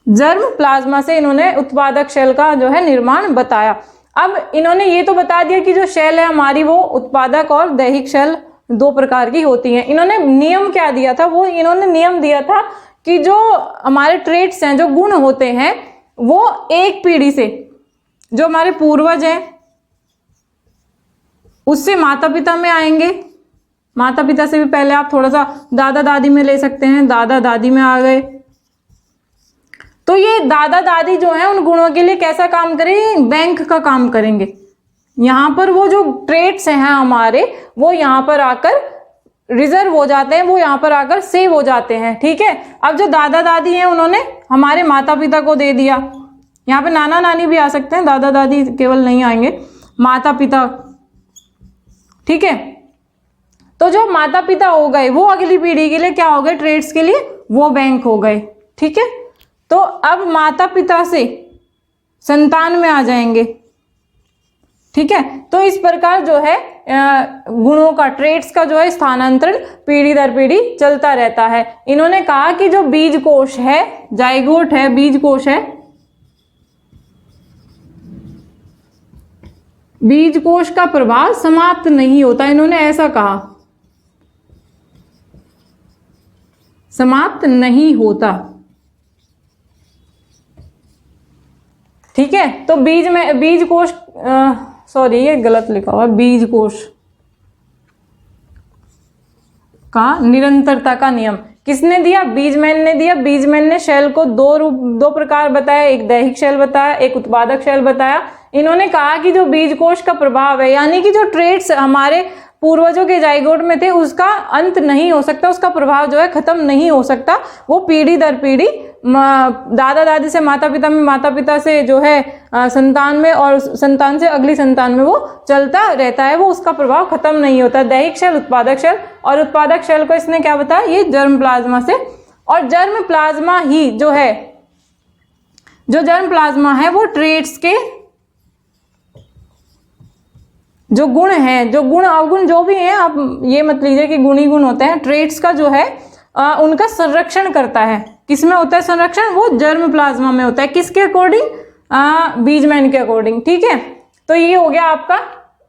जर्म प्लाज्मा से इन्होंने उत्पादक सेल का जो है निर्माण बताया। अब इन्होंने ये तो बता दिया कि जो सेल है हमारी वो उत्पादक और दैहिक सेल 2 प्रकार की होती हैं। इन्होंने नियम क्या दिया था, वो इन्होंने नियम दिया था कि जो हमारे ट्रेट्स हैं, जो गुण होते हैं, वो एक पीढ़ी से, जो हमारे पूर्वज हैं उससे माता पिता में आएंगे। माता पिता से भी पहले आप थोड़ा सा दादा दादी में ले सकते हैं, दादा दादी में आ गए। तो ये दादा दादी जो है उन गुणों के लिए कैसा काम करेंगे, बैंक का काम करेंगे। यहाँ पर वो जो ट्रेट्स हैं हमारे, वो यहाँ पर आकर रिजर्व हो जाते हैं, वो यहाँ पर आकर सेव हो जाते हैं। ठीक है, अब जो दादा दादी हैं उन्होंने हमारे माता पिता को दे दिया। यहाँ पे नाना नानी भी आ सकते हैं, दादा दादी केवल नहीं आएंगे, माता पिता। ठीक है, तो जो माता पिता हो गए वो अगली पीढ़ी के लिए क्या हो गए, ट्रेड्स के लिए वो बैंक हो गए। ठीक है, तो अब माता पिता से संतान में आ जाएंगे। ठीक है, तो इस प्रकार जो है गुणों का, ट्रेट्स का जो है स्थानांतरण पीढ़ी दर पीढ़ी चलता रहता है। इन्होंने कहा कि जो बीज कोश है, जाइगोट है, बीज कोश है, बीज कोश का प्रभाव समाप्त नहीं होता। इन्होंने ऐसा कहा, समाप्त नहीं होता। ठीक है, तो बीज में बीज कोश, सॉरी ये गलत लिखा हुआ, बीज कोश का निरंतरता का नियम किसने दिया? बीजमैन ने दिया। बीजमैन ने शेल को दो प्रकार बताया, एक दैहिक शेल बताया, एक उत्पादक शेल बताया। इन्होंने कहा कि जो बीज कोश का प्रभाव है, यानी कि जो ट्रेट्स हमारे पूर्वजों के जाइगोट में थे, उसका अंत नहीं हो सकता, उसका प्रभाव जो है खत्म नहीं हो सकता। वो पीढ़ी दर पीढ़ी, दादा दादी से माता पिता में, माता पिता से जो है संतान में, और संतान से अगली संतान में वो चलता रहता है, वो उसका प्रभाव खत्म नहीं होता। दैहिक शेल, उत्पादक शेल, और उत्पादक शेल को इसने क्या बताया? ये जर्म प्लाज्मा से। और जर्म प्लाज्मा ही जो है, जो जर्म प्लाज्मा है वो ट्रेट्स के जो गुण हैं, जो गुण अवगुण जो भी हैं, आप ये मत लीजिए कि गुण ही गुण होते हैं, ट्रेट्स का जो है उनका संरक्षण करता है। किसमें होता है संरक्षण? वो जर्म प्लाज्मा में होता है। किसके अकॉर्डिंग? बीजमैन के अकॉर्डिंग। ठीक है, तो ये हो गया आपका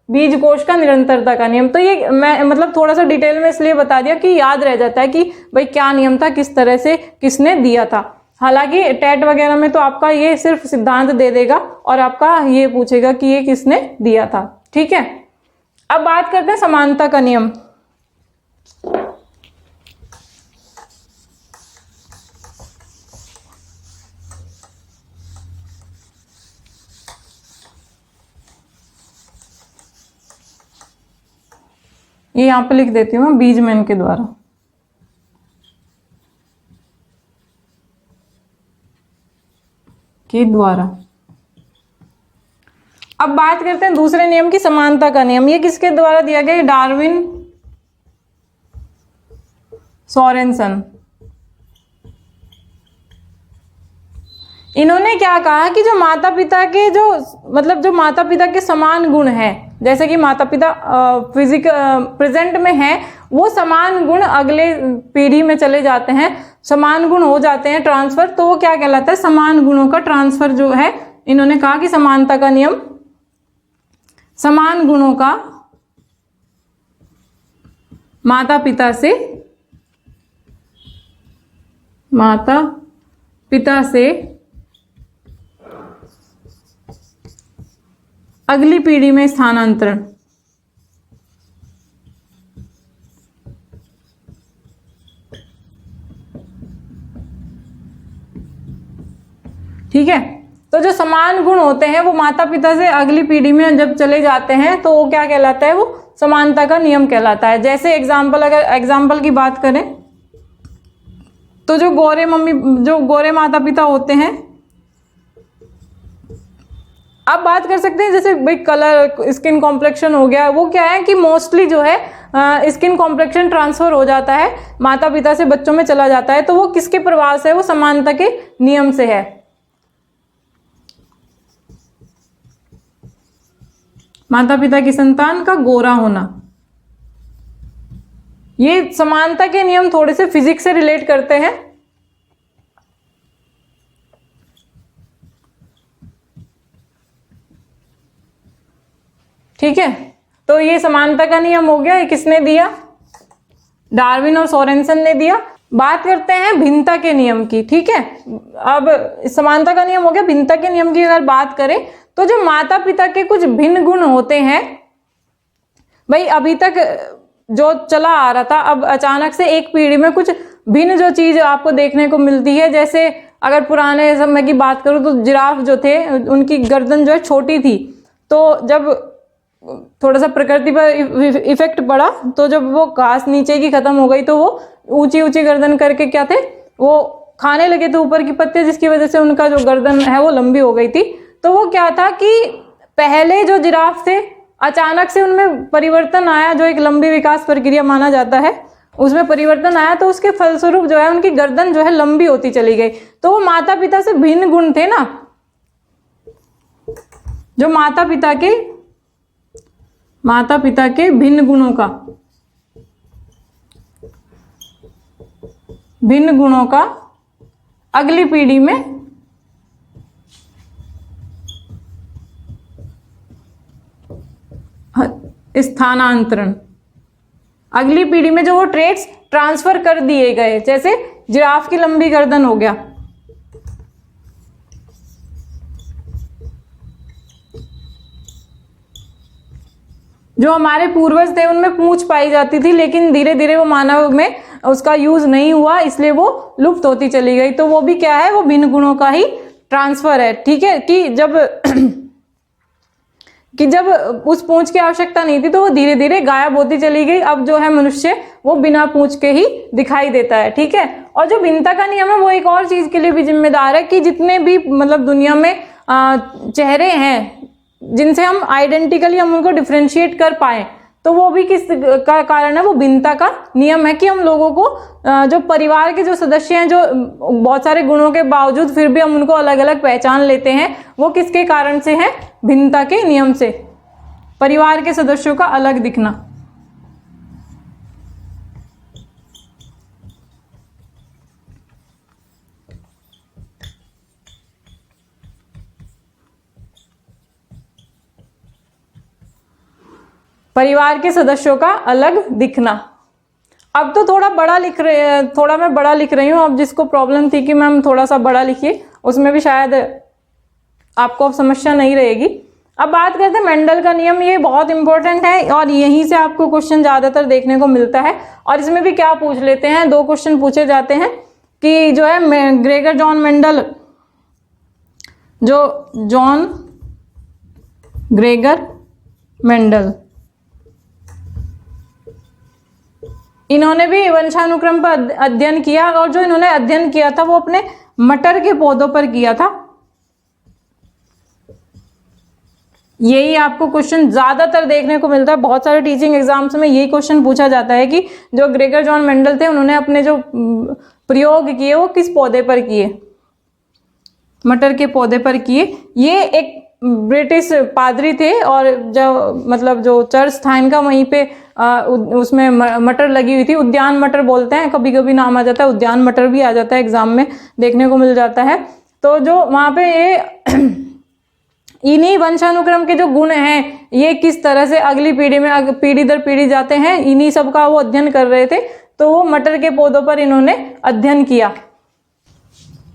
बीज कोश का निरंतरता का नियम। तो ये मैं मतलब थोड़ा सा डिटेल में इसलिए बता दिया कि याद रह जाता है कि भाई क्या नियम था, किस तरह से किसने दिया था। हालांकि टेट वगैरह में तो आपका ये सिर्फ सिद्धांत दे देगा और आपका ये पूछेगा कि ये किसने दिया था। ठीक है, अब बात करते हैं समानता का नियम। ये यहां पे लिख देती हूं बीजमैन के द्वारा। अब बात करते हैं दूसरे नियम की, समानता का नियम। ये किसके द्वारा दिया गया? Darwin Sorensen. इन्होंने क्या कहा कि जो माता पिता के जो मतलब जो माता पिता के समान गुण हैं, जैसे कि माता पिता प्रेजेंट में हैं, वो समान गुण अगले पीढ़ी में चले जाते हैं, समान गुण हो जाते हैं ट्रांसफर, तो वो क्या कहलाता है? समान गुणों का ट्रांसफर जो है। इन्होंने कहा कि समानता का नियम समान गुणों का माता पिता से अगली पीढ़ी में स्थानांतरण। ठीक है, तो जो समान गुण होते हैं वो माता पिता से अगली पीढ़ी में जब चले जाते हैं तो वो क्या कहलाता है? वो समानता का नियम कहलाता है। जैसे अगर एग्जाम्पल की बात करें तो जो गोरे माता पिता होते हैं, आप बात कर सकते हैं जैसे भाई कलर, स्किन कॉम्प्लेक्शन हो गया, वो क्या है कि मोस्टली जो है स्किन कॉम्प्लेक्शन ट्रांसफर हो जाता है, माता पिता से बच्चों में चला जाता है, तो वो किसके प्रभाव से है? वो समानता के नियम से है। माता पिता की संतान का गोरा होना, ये समानता के नियम थोड़े से फिजिक्स से रिलेट करते हैं। ठीक है, तो ये समानता का नियम हो गया। ये किसने दिया? डार्विन और सोरेनसन ने दिया। बात करते हैं भिन्नता के नियम की। ठीक है, अब समानता का नियम हो गया। भिन्नता के नियम की अगर बात करें तो जो माता पिता के कुछ भिन्न गुण होते हैं, भाई अभी तक जो चला आ रहा था, अब अचानक से एक पीढ़ी में कुछ भिन्न जो चीज आपको देखने को मिलती है। जैसे अगर पुराने समय की बात करूं तो जिराफ जो थे, उनकी गर्दन जो है छोटी थी, तो जब थोड़ा सा प्रकृति पर इफेक्ट पड़ा तो जब वो घास नीचे की खत्म हो गई तो वो ऊंची ऊंची गर्दन करके क्या थे, वो खाने लगे थे ऊपर की पत्ते, जिसकी वजह से उनका जो गर्दन है वो लंबी हो गई थी। तो वो क्या था कि पहले जो जिराफ थे, अचानक से उनमें परिवर्तन आया, जो एक लंबी विकास प्रक्रिया माना जाता है, उसमें परिवर्तन आया, तो उसके फलस्वरूप जो है उनकी गर्दन जो है लंबी होती चली गई। तो वो माता पिता से भिन्न गुण थे ना, जो माता पिता के माता पिता के भिन्न गुणों का अगली पीढ़ी में स्थानांतरण, अगली पीढ़ी में जो वो ट्रेट्स ट्रांसफर कर दिए गए, जैसे जिराफ की लंबी गर्दन हो गया, जो हमारे पूर्वज थे उनमें पूंछ पाई जाती थी, लेकिन धीरे धीरे वो मानव में उसका यूज नहीं हुआ, इसलिए वो लुप्त होती चली गई। तो वो भी क्या है, वो भिन्न गुणों का ही ट्रांसफर है। ठीक है, कि जब उस पूंछ की आवश्यकता नहीं थी तो वो धीरे धीरे गायब होती चली गई। अब जो है मनुष्य वो बिना पूंछ के ही दिखाई देता है। ठीक है, और जो भिन्नता का नियम है वो एक और चीज के लिए भी जिम्मेदार है कि जितने भी मतलब दुनिया में चेहरे हैं जिनसे हम आइडेंटिकली हम उनको डिफ्रेंशिएट कर पाए, तो वो भी किस का कारण है, वो भिन्नता का नियम है कि हम लोगों को जो परिवार के जो सदस्य हैं, जो बहुत सारे गुणों के बावजूद फिर भी हम उनको अलग अलग पहचान लेते हैं, वो किसके कारण से है, भिन्नता के नियम से, परिवार के सदस्यों का अलग दिखना। परिवार के सदस्यों का अलग दिखना। अब तो थोड़ा मैं बड़ा लिख रही हूँ। अब जिसको प्रॉब्लम थी कि मैम थोड़ा सा बड़ा लिखिए, उसमें भी शायद आपको अब समस्या नहीं रहेगी। अब बात करते हैं मेंडल का नियम। ये बहुत इंपॉर्टेंट है और यहीं से आपको क्वेश्चन ज्यादातर देखने को मिलता है। और इसमें भी क्या पूछ लेते हैं, 2 क्वेश्चन पूछे जाते हैं कि जो है ग्रेगर जॉन मेंडल, जो जॉन ग्रेगर मेंडल, इन्होंने भी वंशानुक्रम पर अध्ययन किया, और जो इन्होंने अध्ययन किया था वो अपने मटर के पौधों पर किया था। यही आपको क्वेश्चन ज्यादातर देखने को मिलता है। बहुत सारे टीचिंग एग्जाम्स में यही क्वेश्चन पूछा जाता है कि जो ग्रेगर जॉन मेंडल थे उन्होंने अपने जो प्रयोग किए वो किस पौधे पर किए, मटर के पौधे पर किए। ये एक ब्रिटिश पादरी थे और जो चर्च था इनका, वहीं पे उसमें मटर लगी हुई थी। उद्यान मटर बोलते हैं, कभी कभी नाम आ जाता है उद्यान मटर भी आ जाता है, एग्जाम में देखने को मिल जाता है। तो जो वहां पे ये इन्हीं वंशानुक्रम के जो गुण हैं ये किस तरह से अगली पीढ़ी में पीढ़ी दर पीढ़ी जाते हैं, इन्हीं सब का वो अध्ययन कर रहे थे। तो वो मटर के पौधों पर इन्होंने अध्ययन किया।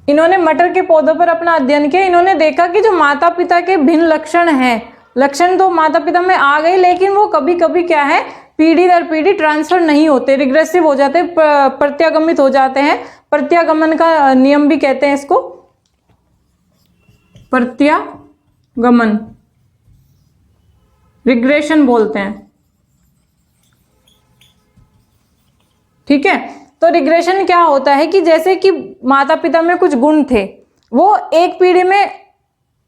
इन्होंने मटर के पौधों पर अपना अध्ययन किया। इन्होंने देखा कि जो माता पिता के भिन्न लक्षण हैं, लक्षण तो माता पिता में आ गए, लेकिन वो कभी कभी क्या है, पीढ़ी दर पीढ़ी ट्रांसफर नहीं होते, रिग्रेसिव हो जाते, प्रत्यागमित हो जाते हैं। प्रत्यागमन का नियम भी कहते हैं इसको, प्रत्यागमन, रिग्रेशन बोलते हैं। ठीक है, तो रिग्रेशन क्या होता है कि जैसे कि माता पिता में कुछ गुण थे, वो एक पीढ़ी में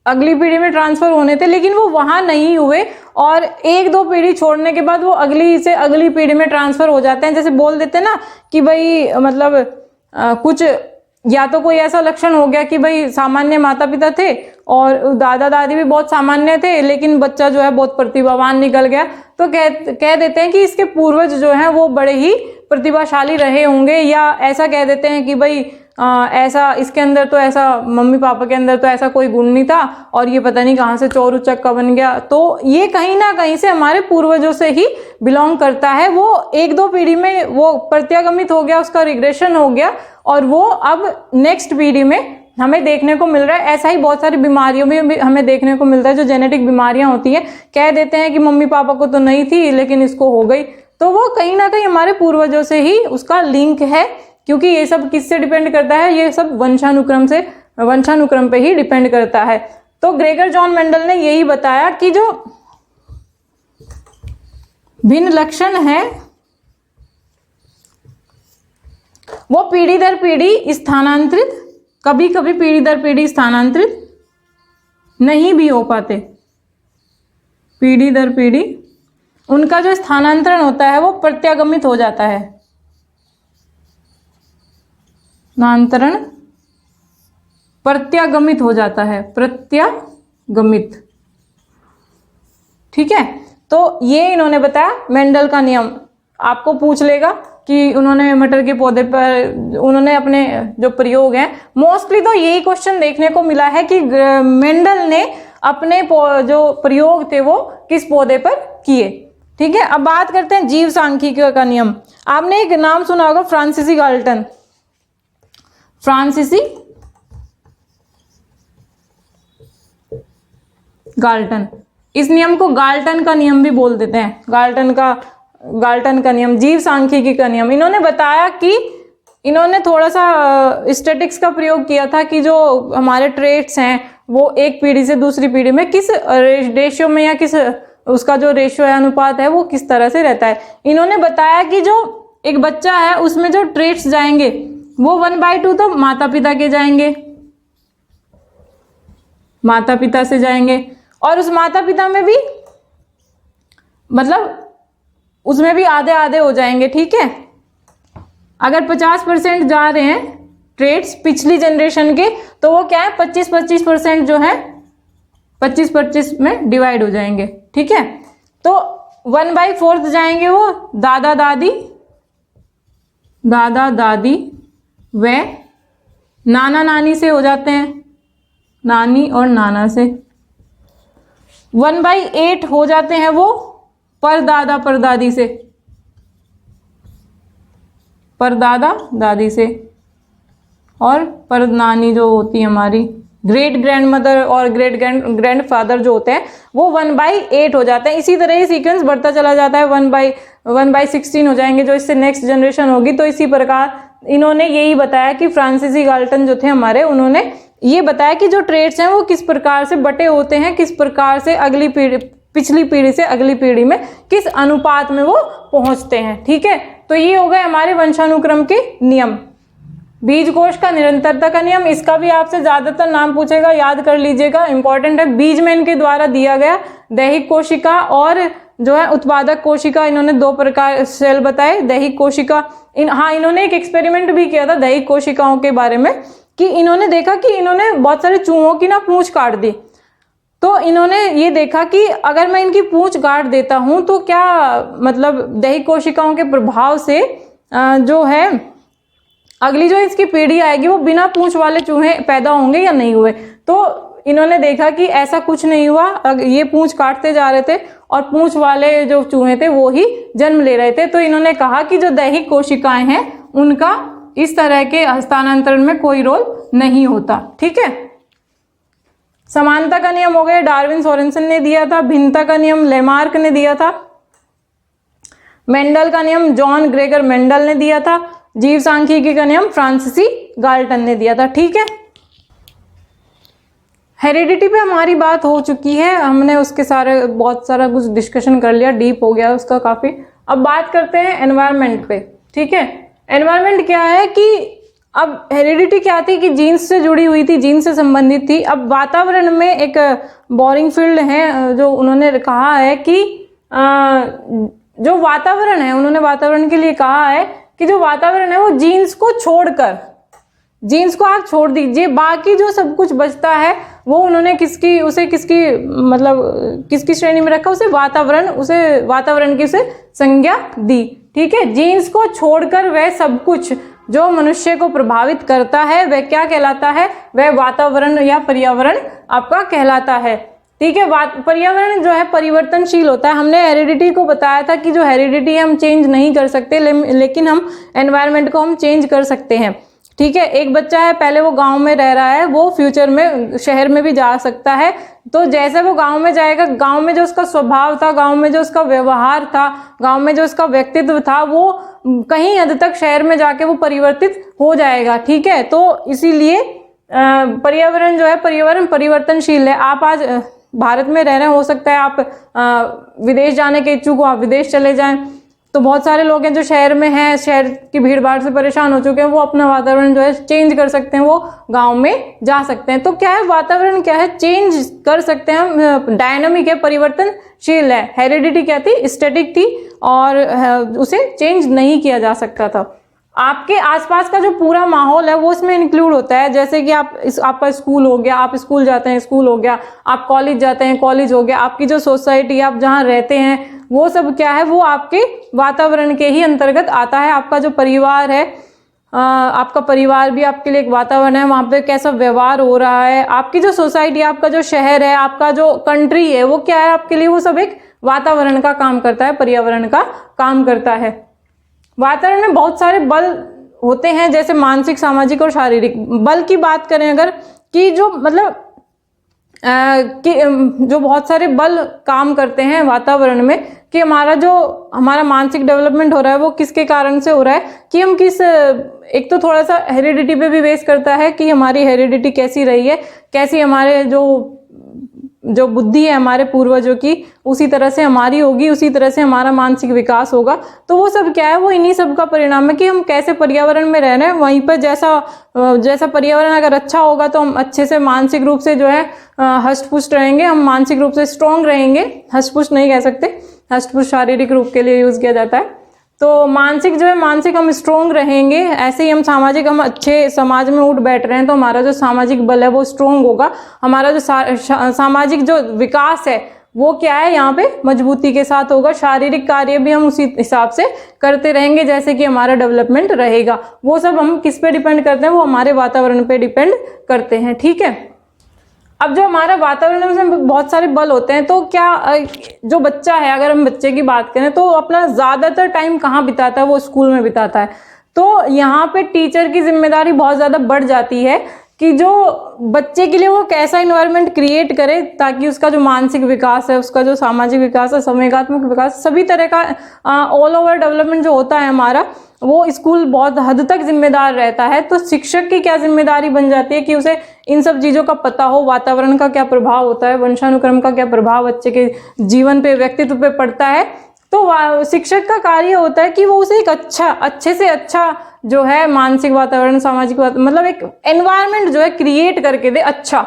अगली पीढ़ी में ट्रांसफर होने थे, लेकिन वो वहां नहीं हुए और 1-2 पीढ़ी छोड़ने के बाद वो अगली से अगली पीढ़ी में ट्रांसफर हो जाते हैं। जैसे बोल देते हैं ना कि भाई मतलब कुछ या तो कोई ऐसा लक्षण हो गया कि भाई सामान्य माता पिता थे और दादा दादी भी बहुत सामान्य थे, लेकिन बच्चा जो है बहुत प्रतिभावान निकल गया, तो कह देते हैं कि इसके पूर्वज जो हैं वो बड़े ही प्रतिभाशाली रहे होंगे। या ऐसा कह देते हैं कि भाई ऐसा इसके अंदर तो ऐसा, मम्मी पापा के अंदर तो ऐसा कोई गुण नहीं था और ये पता नहीं कहाँ से चोर उचक्का बन गया। तो ये कहीं ना कहीं से हमारे पूर्वजों से ही बिलोंग करता है। वो 1-2 पीढ़ी में वो प्रत्यागमित हो गया, उसका रिग्रेशन हो गया और वो अब नेक्स्ट पीढ़ी में हमें देखने को मिल रहा है। ऐसा ही बहुत सारी बीमारियों में भी हमें देखने को मिलता है, जो जेनेटिक बीमारियां होती हैं। कह देते हैं कि मम्मी पापा को तो नहीं थी लेकिन इसको हो गई, तो वो कहीं ना कहीं हमारे पूर्वजों से ही उसका लिंक है, क्योंकि ये सब किससे डिपेंड करता है, ये सब वंशानुक्रम पे ही डिपेंड करता है। तो ग्रेगर जॉन मेंडल ने यही बताया कि जो भिन्न लक्षण है वो पीढ़ी दर पीढ़ी स्थानांतरित, कभी कभी पीढ़ी दर पीढ़ी स्थानांतरित नहीं भी हो पाते। पीढ़ी दर पीढ़ी उनका जो स्थानांतरण होता है वो प्रत्यागमित हो जाता है। स्थानांतरण प्रत्यागमित हो जाता है, प्रत्यागमित। ठीक है, तो ये इन्होंने बताया मेंडल का नियम। आपको पूछ लेगा कि उन्होंने मटर के पौधे पर उन्होंने अपने जो प्रयोग हैं, मोस्टली तो यही क्वेश्चन देखने को मिला है कि मेंडल ने अपने जो प्रयोग थे वो किस पौधे पर किए। ठीक है, अब बात करते हैं जीव सांख्यिकी का नियम। आपने एक नाम सुना होगा फ्रांसीसी गाल्टन। फ्रांसीसी गाल्टन, इस नियम को गाल्टन का नियम भी बोल देते हैं। गाल्टन का नियम, जीव सांख्यिकी का नियम। इन्होंने बताया कि इन्होंने थोड़ा सा स्टैटिक्स का प्रयोग किया था कि जो हमारे ट्रेट्स हैं वो एक पीढ़ी से दूसरी पीढ़ी में किस रेशियो में या किस उसका जो रेशियो है, अनुपात है, वो किस तरह से रहता है। इन्होंने बताया कि जो एक बच्चा है उसमें जो ट्रेट्स जाएंगे वो 1/2 तो माता पिता के जाएंगे, माता पिता से जाएंगे, और उस माता पिता में भी मतलब उसमें भी आधे आधे हो जाएंगे। ठीक है, अगर 50% जा रहे हैं ट्रेड्स पिछली जनरेशन के, तो वो क्या है 25% जो है 25 में डिवाइड हो जाएंगे। ठीक है, तो 1/4 जाएंगे वो दादा दादी व नाना नानी से हो जाते हैं, नानी और नाना से। 1/8 हो जाते हैं वो परदादा परदादी से, परदादा दादी से, और परनानी जो होती है हमारी ग्रेट ग्रैंड मदर और ग्रेट ग्रैंड फादर जो होते हैं वो 1/8 हो जाते हैं। इसी तरह ये सीक्वेंस बढ़ता चला जाता है, 1/16 हो जाएंगे जो इससे नेक्स्ट जनरेशन होगी। तो इसी प्रकार इन्होंने यही बताया कि फ्रांसीसी गाल्टन जो थे हमारे, उन्होंने ये बताया कि जो ट्रेड्स हैं वो किस प्रकार से बटे होते हैं, किस प्रकार से अगली पीढ़ी पिछली पीढ़ी से अगली पीढ़ी में किस अनुपात में वो पहुंचते हैं। ठीक है, तो ये हो गए हमारे वंशानुक्रम के नियम। बीज कोश का निरंतरता का नियम, इसका भी आपसे ज्यादातर नाम पूछेगा, याद कर लीजिएगा, इंपॉर्टेंट है। बीजमैन के द्वारा दिया गया दैहिक कोशिका और जो है उत्पादक कोशिका, इन्होंने 2 प्रकार सेल बताए। दैहिक कोशिका, इन्होंने एक एक्सपेरिमेंट भी किया था दैहिक कोशिकाओं के बारे में, कि इन्होंने देखा कि इन्होंने बहुत सारे चूहों की ना पूंछ काट दी। तो इन्होंने ये देखा कि अगर मैं इनकी पूंछ काट देता हूं तो क्या मतलब दैहिक कोशिकाओं के प्रभाव से जो है अगली जो इसकी पीढ़ी आएगी वो बिना पूंछ वाले चूहे पैदा होंगे या नहीं हुए। तो इन्होंने देखा कि ऐसा कुछ नहीं हुआ, ये पूंछ काटते जा रहे थे और पूंछ वाले जो चूहे थे वो ही जन्म ले रहे थे। तो इन्होंने कहा कि जो दैहिक कोशिकाएं हैं उनका इस तरह के हस्तांतरण में कोई रोल नहीं होता। ठीक है, समानता का नियम हो गया, डार्विन सोरेनसन ने दिया था। भिन्नता का नियम लेमार्क ने दिया था। मेंडल का नियम जॉन ग्रेगर मेंडल ने दिया था। जीव सांख्यिकी का नियम फ्रांसीसी गाल्टन ने दिया था। ठीक है, हेरिडिटी पे हमारी बात हो चुकी है, हमने उसके बहुत सारा कुछ डिस्कशन कर लिया, डीप हो गया उसका काफी। अब बात करते हैं एनवायरनमेंट पे। ठीक है, एनवायरनमेंट क्या है कि अब हेरिडिटी क्या थी कि जीन्स से जुड़ी हुई थी, जीन्स से संबंधित थी। अब वातावरण में एक बोरिंग फील्ड है जो उन्होंने कहा है कि जो वातावरण है, उन्होंने वातावरण के लिए कहा है कि जो वातावरण है वो जीन्स को छोड़कर, जीन्स को आप छोड़ दीजिए, बाकी जो सब कुछ बचता है वो उन्होंने किसकी श्रेणी में रखा, उसे वातावरण की उसे संज्ञा दी। ठीक है, जीन्स को छोड़कर वह सब कुछ जो मनुष्य को प्रभावित करता है वह क्या कहलाता है, वह वातावरण या पर्यावरण आपका कहलाता है। ठीक है, पर्यावरण जो है परिवर्तनशील होता है। हमने हेरिडिटी को बताया था कि जो हेरिडिटी हम चेंज नहीं कर सकते, लेकिन हम एनवायरनमेंट को हम चेंज कर सकते हैं। ठीक है, एक बच्चा है, पहले वो गांव में रह रहा है, वो फ्यूचर में शहर में भी जा सकता है। तो जैसे वो गांव में जाएगा, गांव में जो उसका स्वभाव था, गांव में जो उसका व्यवहार था, गांव में जो उसका व्यक्तित्व था, वो कहीं हद तक शहर में जाके वो परिवर्तित हो जाएगा। ठीक है, तो इसीलिए पर्यावरण जो है, पर्यावरण परिवर्तनशील है। आप आज भारत में रह रहे हैं, हो सकता है आप विदेश जाने के इच्छुक हो, आप विदेश चले जाएं। तो बहुत सारे लोग हैं जो शहर में हैं, शहर की भीड़ भाड़ से परेशान हो चुके हैं, वो अपना वातावरण जो है चेंज कर सकते हैं, वो गांव में जा सकते हैं। तो क्या है, वातावरण क्या है, चेंज कर सकते हैं, डायनामिक है, परिवर्तनशील है। हेरिडिटी क्या थी, स्टैटिक थी और उसे चेंज नहीं किया जा सकता था। आपके आसपास का जो पूरा माहौल है वो इसमें इंक्लूड होता है। जैसे कि आपका स्कूल हो गया, आप स्कूल जाते हैं, स्कूल हो गया, आप कॉलेज जाते हैं, कॉलेज हो गया, आपकी जो सोसाइटी, आप जहाँ रहते हैं, वो सब क्या है, वो आपके वातावरण के ही अंतर्गत आता है। आपका जो परिवार है, आपका परिवार भी आपके लिए एक वातावरण है, वहाँ पे कैसा व्यवहार हो रहा है, आपकी जो सोसाइटी, आपका जो शहर है, आपका जो कंट्री है, वो क्या है आपके लिए, वो सब एक वातावरण का काम करता है, पर्यावरण का काम करता है। वातावरण में बहुत सारे बल होते हैं, जैसे मानसिक, सामाजिक और शारीरिक। बल की बात करें अगर, कि जो मतलब जो बहुत सारे बल काम करते हैं वातावरण में, कि हमारा मानसिक डेवलपमेंट हो रहा है वो किसके कारण से हो रहा है, कि हम एक तो थोड़ा सा हेरिडिटी पे भी बेस करता है कि हमारी हेरिडिटी कैसी रही है, कैसी हमारे जो बुद्धि है हमारे पूर्वजों की, उसी तरह से हमारी होगी, उसी तरह से हमारा मानसिक विकास होगा। तो वो सब क्या है, वो इन्हीं सब का परिणाम है कि हम कैसे पर्यावरण में रह रहे हैं। वहीं पर जैसा पर्यावरण अगर अच्छा होगा तो हम अच्छे से मानसिक रूप से जो है हष्ट पुष्ट रहेंगे, हम मानसिक रूप से स्ट्रांग रहेंगे। हष्ट पुष्ट नहीं कह सकते, हष्ट पुष्ट शारीरिक रूप के लिए यूज किया जाता है। तो मानसिक हम स्ट्रोंग रहेंगे। ऐसे ही हम अच्छे समाज में उठ बैठ रहे हैं तो हमारा जो सामाजिक बल है वो स्ट्रोंग होगा। हमारा जो सामाजिक जो विकास है वो क्या है, यहाँ पे मजबूती के साथ होगा। शारीरिक कार्य भी हम उसी हिसाब से करते रहेंगे जैसे कि हमारा डेवलपमेंट रहेगा। वो सब हम किस पे डिपेंड करते हैं, वो हमारे वातावरण पे डिपेंड करते हैं। ठीक है, अब जो हमारा वातावरण में बहुत सारे बल होते हैं, तो क्या जो बच्चा है, अगर हम बच्चे की बात करें तो अपना ज्यादातर टाइम कहाँ बिताता है, वो स्कूल में बिताता है। तो यहाँ पे टीचर की जिम्मेदारी बहुत ज्यादा बढ़ जाती है कि जो बच्चे के लिए वो कैसा इन्वायरमेंट क्रिएट करे ताकि उसका जो मानसिक विकास है, उसका जो सामाजिक विकास है, संवेगात्मक विकास, सभी तरह का ऑल ओवर डेवलपमेंट जो होता है हमारा, वो स्कूल बहुत हद तक जिम्मेदार रहता है। तो शिक्षक की क्या जिम्मेदारी बन जाती है कि उसे इन सब चीजों का पता हो, वातावरण का क्या प्रभाव होता है, वंशानुक्रम का क्या प्रभाव बच्चे के जीवन पे, व्यक्तित्व पे पड़ता है। तो शिक्षक का कार्य होता है कि वो उसे एक अच्छे से अच्छा जो है मानसिक वातावरण, सामाजिक वातावरण, मतलब एक एनवायरनमेंट जो है क्रिएट करके दे अच्छा।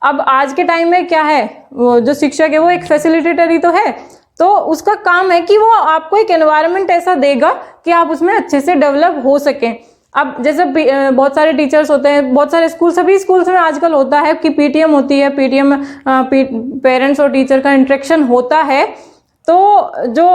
अब आज के टाइम में क्या है, वो जो शिक्षक है वो एक फैसिलिटेटर ही तो है। तो उसका काम है कि वो आपको एक एनवायरनमेंट ऐसा देगा कि आप उसमें अच्छे से डेवलप हो सकें। अब जैसे बहुत सारे टीचर्स होते हैं, बहुत सारे स्कूल, सभी स्कूल्स में आजकल होता है कि पीटीएम होती है, पीटीएम पेरेंट्स और टीचर का इंटरेक्शन होता है। तो जो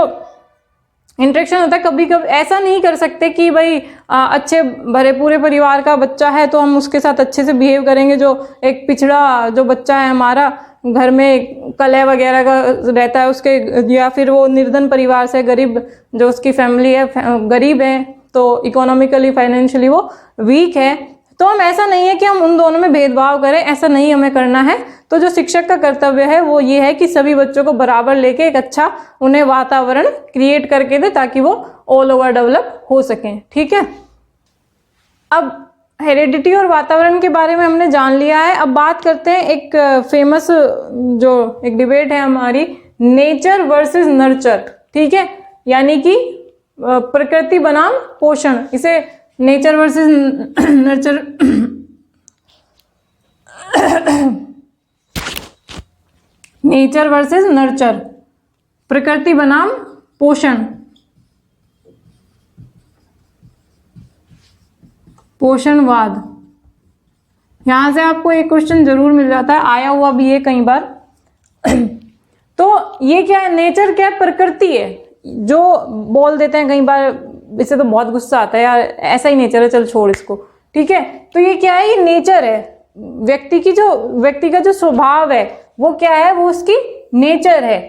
इंटरेक्शन होता है, कभी कभी ऐसा नहीं कर सकते कि भाई अच्छे भरे पूरे परिवार का बच्चा है तो हम उसके साथ अच्छे से बिहेव करेंगे। जो एक पिछड़ा जो बच्चा है हमारा, घर में कलह वगैरह का रहता है उसके, या फिर वो निर्धन परिवार से, गरीब जो उसकी फैमिली है, गरीब है, तो इकोनॉमिकली फाइनेंशियली वो वीक है, तो हम ऐसा नहीं है कि हम उन दोनों में भेदभाव करें, ऐसा नहीं हमें करना है। तो जो शिक्षक का कर्तव्य है वो ये है कि सभी बच्चों को बराबर लेके एक अच्छा उन्हें वातावरण क्रिएट करके दे ताकि वो ऑल ओवर डेवलप हो सकें। ठीक है, अब हेरिडिटी और वातावरण के बारे में हमने जान लिया है। अब बात करते हैं एक फेमस जो एक डिबेट है हमारी, नेचर वर्सेस नर्चर। ठीक है, यानी कि प्रकृति बनाम पोषण, इसे nature versus nurture nature versus nurture, प्रकृति बनाम पोषण, पोषणवाद। यहां से आपको एक क्वेश्चन जरूर मिल जाता है, आया हुआ भी है कई बार। तो ये क्या है, नेचर क्या है, प्रकृति है। जो बोल देते हैं कई बार, इससे तो बहुत गुस्सा आता है, यार ऐसा ही नेचर है, चल छोड़ इसको। ठीक है, तो ये क्या है, ये नेचर है। व्यक्ति का जो स्वभाव है वो क्या है, वो उसकी नेचर है।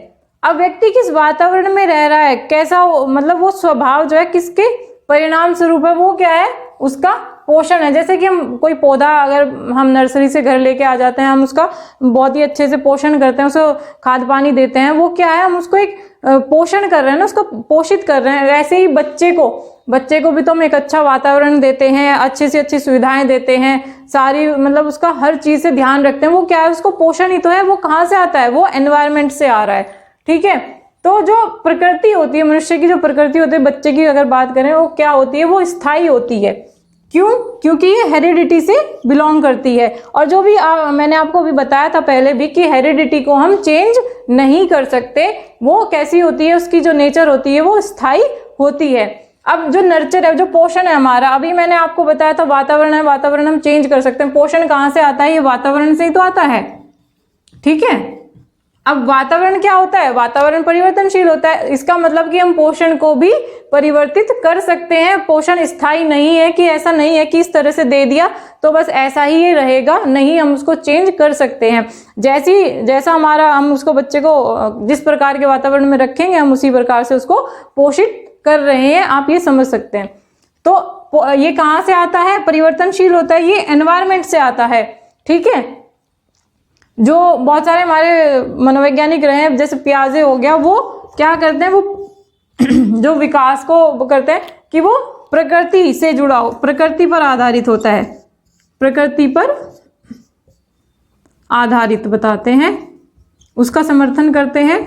अब व्यक्ति किस वातावरण में रह रहा है, कैसा मतलब वो स्वभाव जो है किसके परिणाम स्वरूप है, वो क्या है, उसका पोषण है। जैसे कि हम कोई पौधा अगर हम नर्सरी से घर लेके आ जाते हैं, हम उसका बहुत ही अच्छे से पोषण करते हैं, उसको खाद पानी देते हैं, वो क्या है, हम उसको एक पोषण कर रहे हैं ना, उसको पोषित कर रहे हैं। वैसे ही बच्चे को भी तो हम एक अच्छा वातावरण देते हैं, अच्छी से अच्छी सुविधाएं देते हैं, सारी मतलब उसका हर चीज से ध्यान रखते हैं, वो क्या है, उसको पोषण ही तो है। वो कहाँ से आता है, वो एनवायरमेंट से आ रहा है। ठीक है, तो जो प्रकृति होती है, मनुष्य की जो प्रकृति होती है, बच्चे की अगर बात करें, वो क्या होती है, वो स्थायी होती है। क्यों? क्योंकि ये हेरिडिटी से बिलोंग करती है। और जो भी मैंने आपको अभी बताया था पहले भी कि हेरिडिटी को हम चेंज नहीं कर सकते। वो कैसी होती है, उसकी जो नेचर होती है वो स्थायी होती है। अब जो नर्चर है, जो पोषण है हमारा, अभी मैंने आपको बताया था वातावरण है, वातावरण हम चेंज कर सकते हैं। पोषण कहाँ से आता है? ये वातावरण से ही तो आता है, ठीक है। अब वातावरण क्या होता है? वातावरण परिवर्तनशील होता है। इसका मतलब कि हम पोषण को भी परिवर्तित कर सकते हैं। पोषण स्थायी नहीं है, कि ऐसा नहीं है कि इस तरह से दे दिया तो बस ऐसा ही ये रहेगा, नहीं, हम उसको चेंज कर सकते हैं। जैसा हमारा, हम उसको, बच्चे को जिस प्रकार के वातावरण में रखेंगे हम उसी प्रकार से उसको पोषित कर रहे हैं, आप ये समझ सकते हैं। तो ये कहाँ से आता है? परिवर्तनशील होता है, ये एनवायरमेंट से आता है, ठीक है। जो बहुत सारे हमारे मनोवैज्ञानिक रहे हैं, जैसे पियाजे हो गया, वो क्या करते हैं, वो जो विकास को करते हैं कि वो प्रकृति से जुड़ा हो, प्रकृति पर आधारित होता है, प्रकृति पर आधारित बताते हैं, उसका समर्थन करते हैं।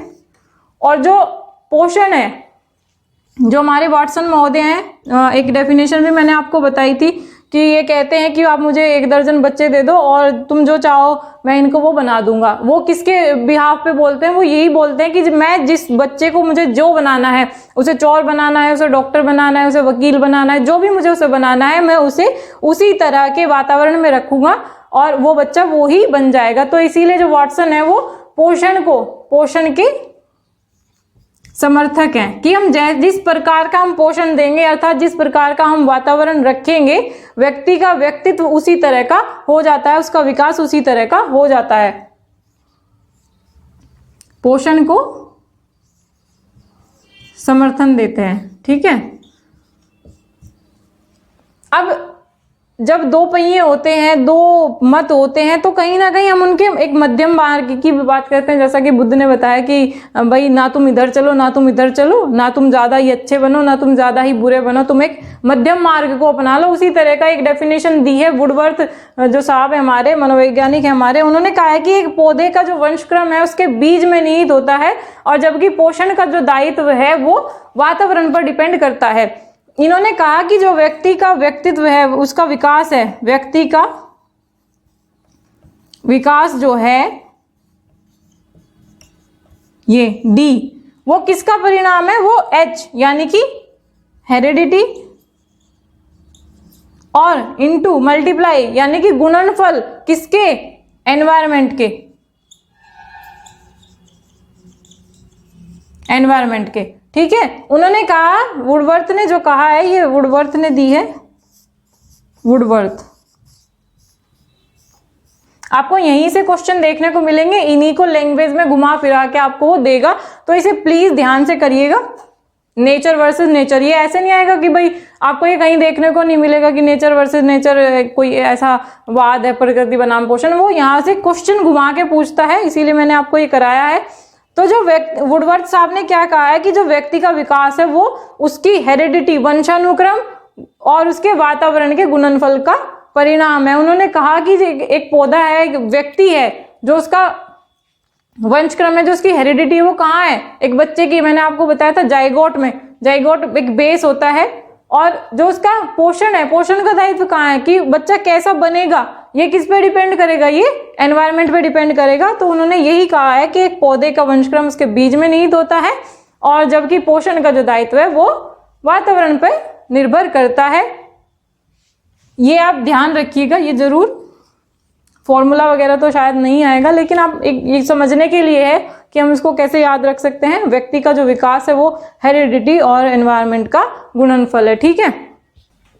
और जो पोषण है, जो हमारे वाटसन महोदय हैं, एक डेफिनेशन भी मैंने आपको बताई थी कि ये कहते हैं कि आप मुझे 1 दर्जन बच्चे दे दो और तुम जो चाहो मैं इनको वो बना दूंगा। वो किसके बिहाफ पे बोलते हैं? वो यही बोलते हैं कि मैं जिस बच्चे को मुझे जो बनाना है, उसे चोर बनाना है, उसे डॉक्टर बनाना है, उसे वकील बनाना है, जो भी मुझे उसे बनाना है, मैं उसे उसी तरह के वातावरण में रखूंगा और वो बच्चा वो ही बन जाएगा। तो इसीलिए जो वाटसन है वो पोषण के समर्थक हैं कि हम जिस प्रकार का हम पोषण देंगे, अर्थात जिस प्रकार का हम वातावरण रखेंगे, व्यक्ति का व्यक्तित्व उसी तरह का हो जाता है, उसका विकास उसी तरह का हो जाता है। पोषण को समर्थन देते हैं, ठीक है। अब जब 2 पहिए होते हैं, 2 मत होते हैं, तो कहीं ना कहीं हम उनके एक मध्यम मार्ग की भी बात करते हैं। जैसा कि बुद्ध ने बताया कि भाई ना तुम इधर चलो ना तुम इधर चलो, ना तुम ज्यादा ही अच्छे बनो ना तुम ज्यादा ही बुरे बनो, तुम एक मध्यम मार्ग को अपना लो। उसी तरह का एक डेफिनेशन दी है वुडवर्थ, जो साहब है हमारे, मनोवैज्ञानिक है हमारे, उन्होंने कहा है कि एक पौधे का जो वंशक्रम है उसके बीज में निहित होता है, और जबकि पोषण का जो दायित्व है वो वातावरण पर डिपेंड करता है। इन्होंने कहा कि जो व्यक्ति का व्यक्तित्व है, उसका विकास है, व्यक्ति का विकास जो है ये डी, वो किसका परिणाम है? वो एच यानी कि हेरिडिटी, और इनटू मल्टीप्लाई यानी कि गुणनफल किसके? एनवायरमेंट के, एनवायरमेंट के, ठीक है। उन्होंने कहा, वुडवर्थ ने जो कहा है, ये वुडवर्थ ने दी है, वुडवर्थ। आपको यहीं से क्वेश्चन देखने को मिलेंगे, इन्हीं को लैंग्वेज में घुमा फिरा के आपको वो देगा, तो इसे प्लीज ध्यान से करिएगा। नेचर वर्सेस नेचर, ये ऐसे नहीं आएगा कि भाई आपको ये कहीं देखने को नहीं मिलेगा कि नेचर वर्सेस नेचर कोई ऐसा वाद है, प्रकृति बनाम पोषण। वो यहाँ से क्वेश्चन घुमा के पूछता है, इसीलिए मैंने आपको ये कराया है। तो जो वुडवर्थ साहब ने क्या कहा है कि जो व्यक्ति का विकास है वो उसकी हेरिडिटी, वंशानुक्रम, और उसके वातावरण के गुणनफल का परिणाम है। उन्होंने कहा कि एक पौधा है, एक व्यक्ति है, जो उसका वंशक्रम है, जो उसकी हेरिडिटी है, वो कहाँ है? एक बच्चे की, मैंने आपको बताया था जाइगोट में, जाइगोट एक बेस होता है, और जो उसका पोषण है, पोषण का दायित्व कहाँ है कि बच्चा कैसा बनेगा, ये किस पे डिपेंड करेगा? ये एनवायरनमेंट पे डिपेंड करेगा। तो उन्होंने यही कहा है कि एक पौधे का वंशक्रम उसके बीज में निहित होता है, और जबकि पोषण का जो दायित्व है वो वातावरण पे निर्भर करता है। ये आप ध्यान रखिएगा, ये जरूर, फॉर्मूला वगैरह तो शायद नहीं आएगा, लेकिन आप ये समझने के लिए है कि हम इसको कैसे याद रख सकते हैं। व्यक्ति का जो विकास है वो हेरिडिटी और एनवायरनमेंट का गुणनफल है, ठीक है।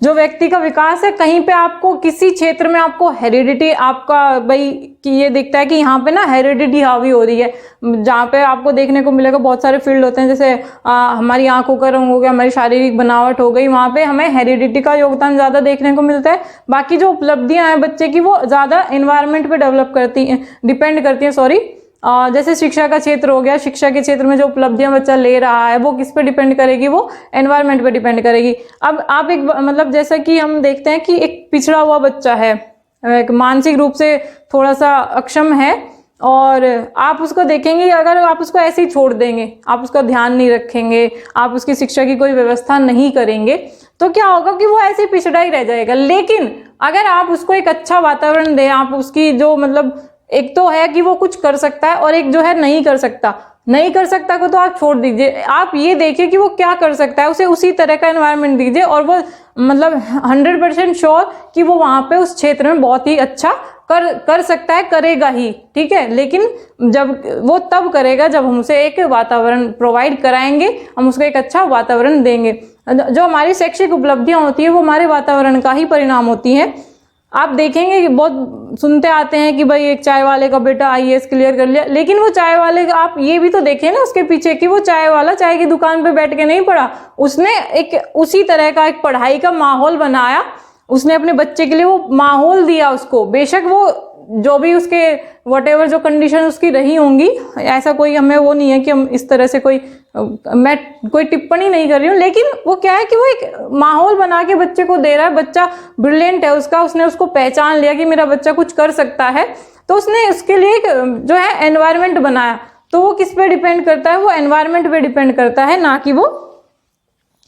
जो व्यक्ति का विकास है, कहीं पे आपको किसी क्षेत्र में आपको हेरिडिटी, आपका भाई कि ये दिखता है कि यहाँ पे ना हेरिडिटी हावी हो रही है, जहाँ पे आपको देखने को मिलेगा बहुत सारे फील्ड होते हैं, जैसे हमारी आंखों का रंग हो गया, हमारी शारीरिक बनावट हो गई, वहाँ पे हमें हेरिडिटी का योगदान ज्यादा देखने को मिलता है। बाकी जो उपलब्धियां हैं बच्चे की वो ज्यादा एनवायरनमेंट पे डेवलप करती हैं, डिपेंड करती हैं, सॉरी। जैसे शिक्षा का क्षेत्र हो गया, शिक्षा के क्षेत्र में जो उपलब्धियां बच्चा ले रहा है वो किस पे डिपेंड करेगी? वो एनवायरनमेंट पे डिपेंड करेगी। अब आप एक मतलब जैसा कि हम देखते हैं कि एक पिछड़ा हुआ बच्चा है, एक मानसिक रूप से थोड़ा सा अक्षम है, और आप उसको देखेंगे, अगर आप उसको ऐसे ही छोड़ देंगे, आप उसका ध्यान नहीं रखेंगे, आप उसकी शिक्षा की कोई व्यवस्था नहीं करेंगे, तो क्या होगा कि वो ऐसे ही पिछड़ा ही रह जाएगा। लेकिन अगर आप उसको एक अच्छा वातावरण दें, आप उसकी जो मतलब एक तो है कि वो कुछ कर सकता है और एक जो है नहीं कर सकता। नहीं कर सकता को तो आप छोड़ दीजिए, आप ये देखिए कि वो क्या कर सकता है, उसे उसी तरह का एनवायरनमेंट दीजिए और वो मतलब 100% श्योर कि वो वहां पे उस क्षेत्र में बहुत ही अच्छा कर सकता है, करेगा ही, ठीक है। लेकिन जब वो तब करेगा जब हम उसे एक वातावरण प्रोवाइड कराएंगे, हम उसको एक अच्छा वातावरण देंगे। जो हमारी शैक्षिक उपलब्धियां होती है वो हमारे वातावरण का ही परिणाम होती है। आप देखेंगे कि बहुत सुनते आते हैं कि भाई एक चाय वाले का बेटा IAS क्लियर कर लिया, लेकिन वो चाय वाले का आप ये भी तो देखिए ना उसके पीछे कि वो चाय वाला चाय की दुकान पे बैठ के नहीं पढ़ा, उसने एक उसी तरह का एक पढ़ाई का माहौल बनाया, उसने अपने बच्चे के लिए वो माहौल दिया उसको। बेशक वो जो भी उसके वटेवर जो कंडीशन उसकी रही होंगी, ऐसा कोई हमें वो नहीं है कि हम इस तरह से मैं कोई टिप्पणी नहीं कर रही हूँ, लेकिन वो क्या है कि वो एक माहौल बना के बच्चे को दे रहा है। बच्चा ब्रिलियंट है उसने उसको पहचान लिया कि मेरा बच्चा कुछ कर सकता है, तो उसने उसके लिए एक जो है एनवायरनमेंट बनाया। तो वो किस पे डिपेंड करता है, वो एनवायरनमेंट पे डिपेंड करता है, ना कि वो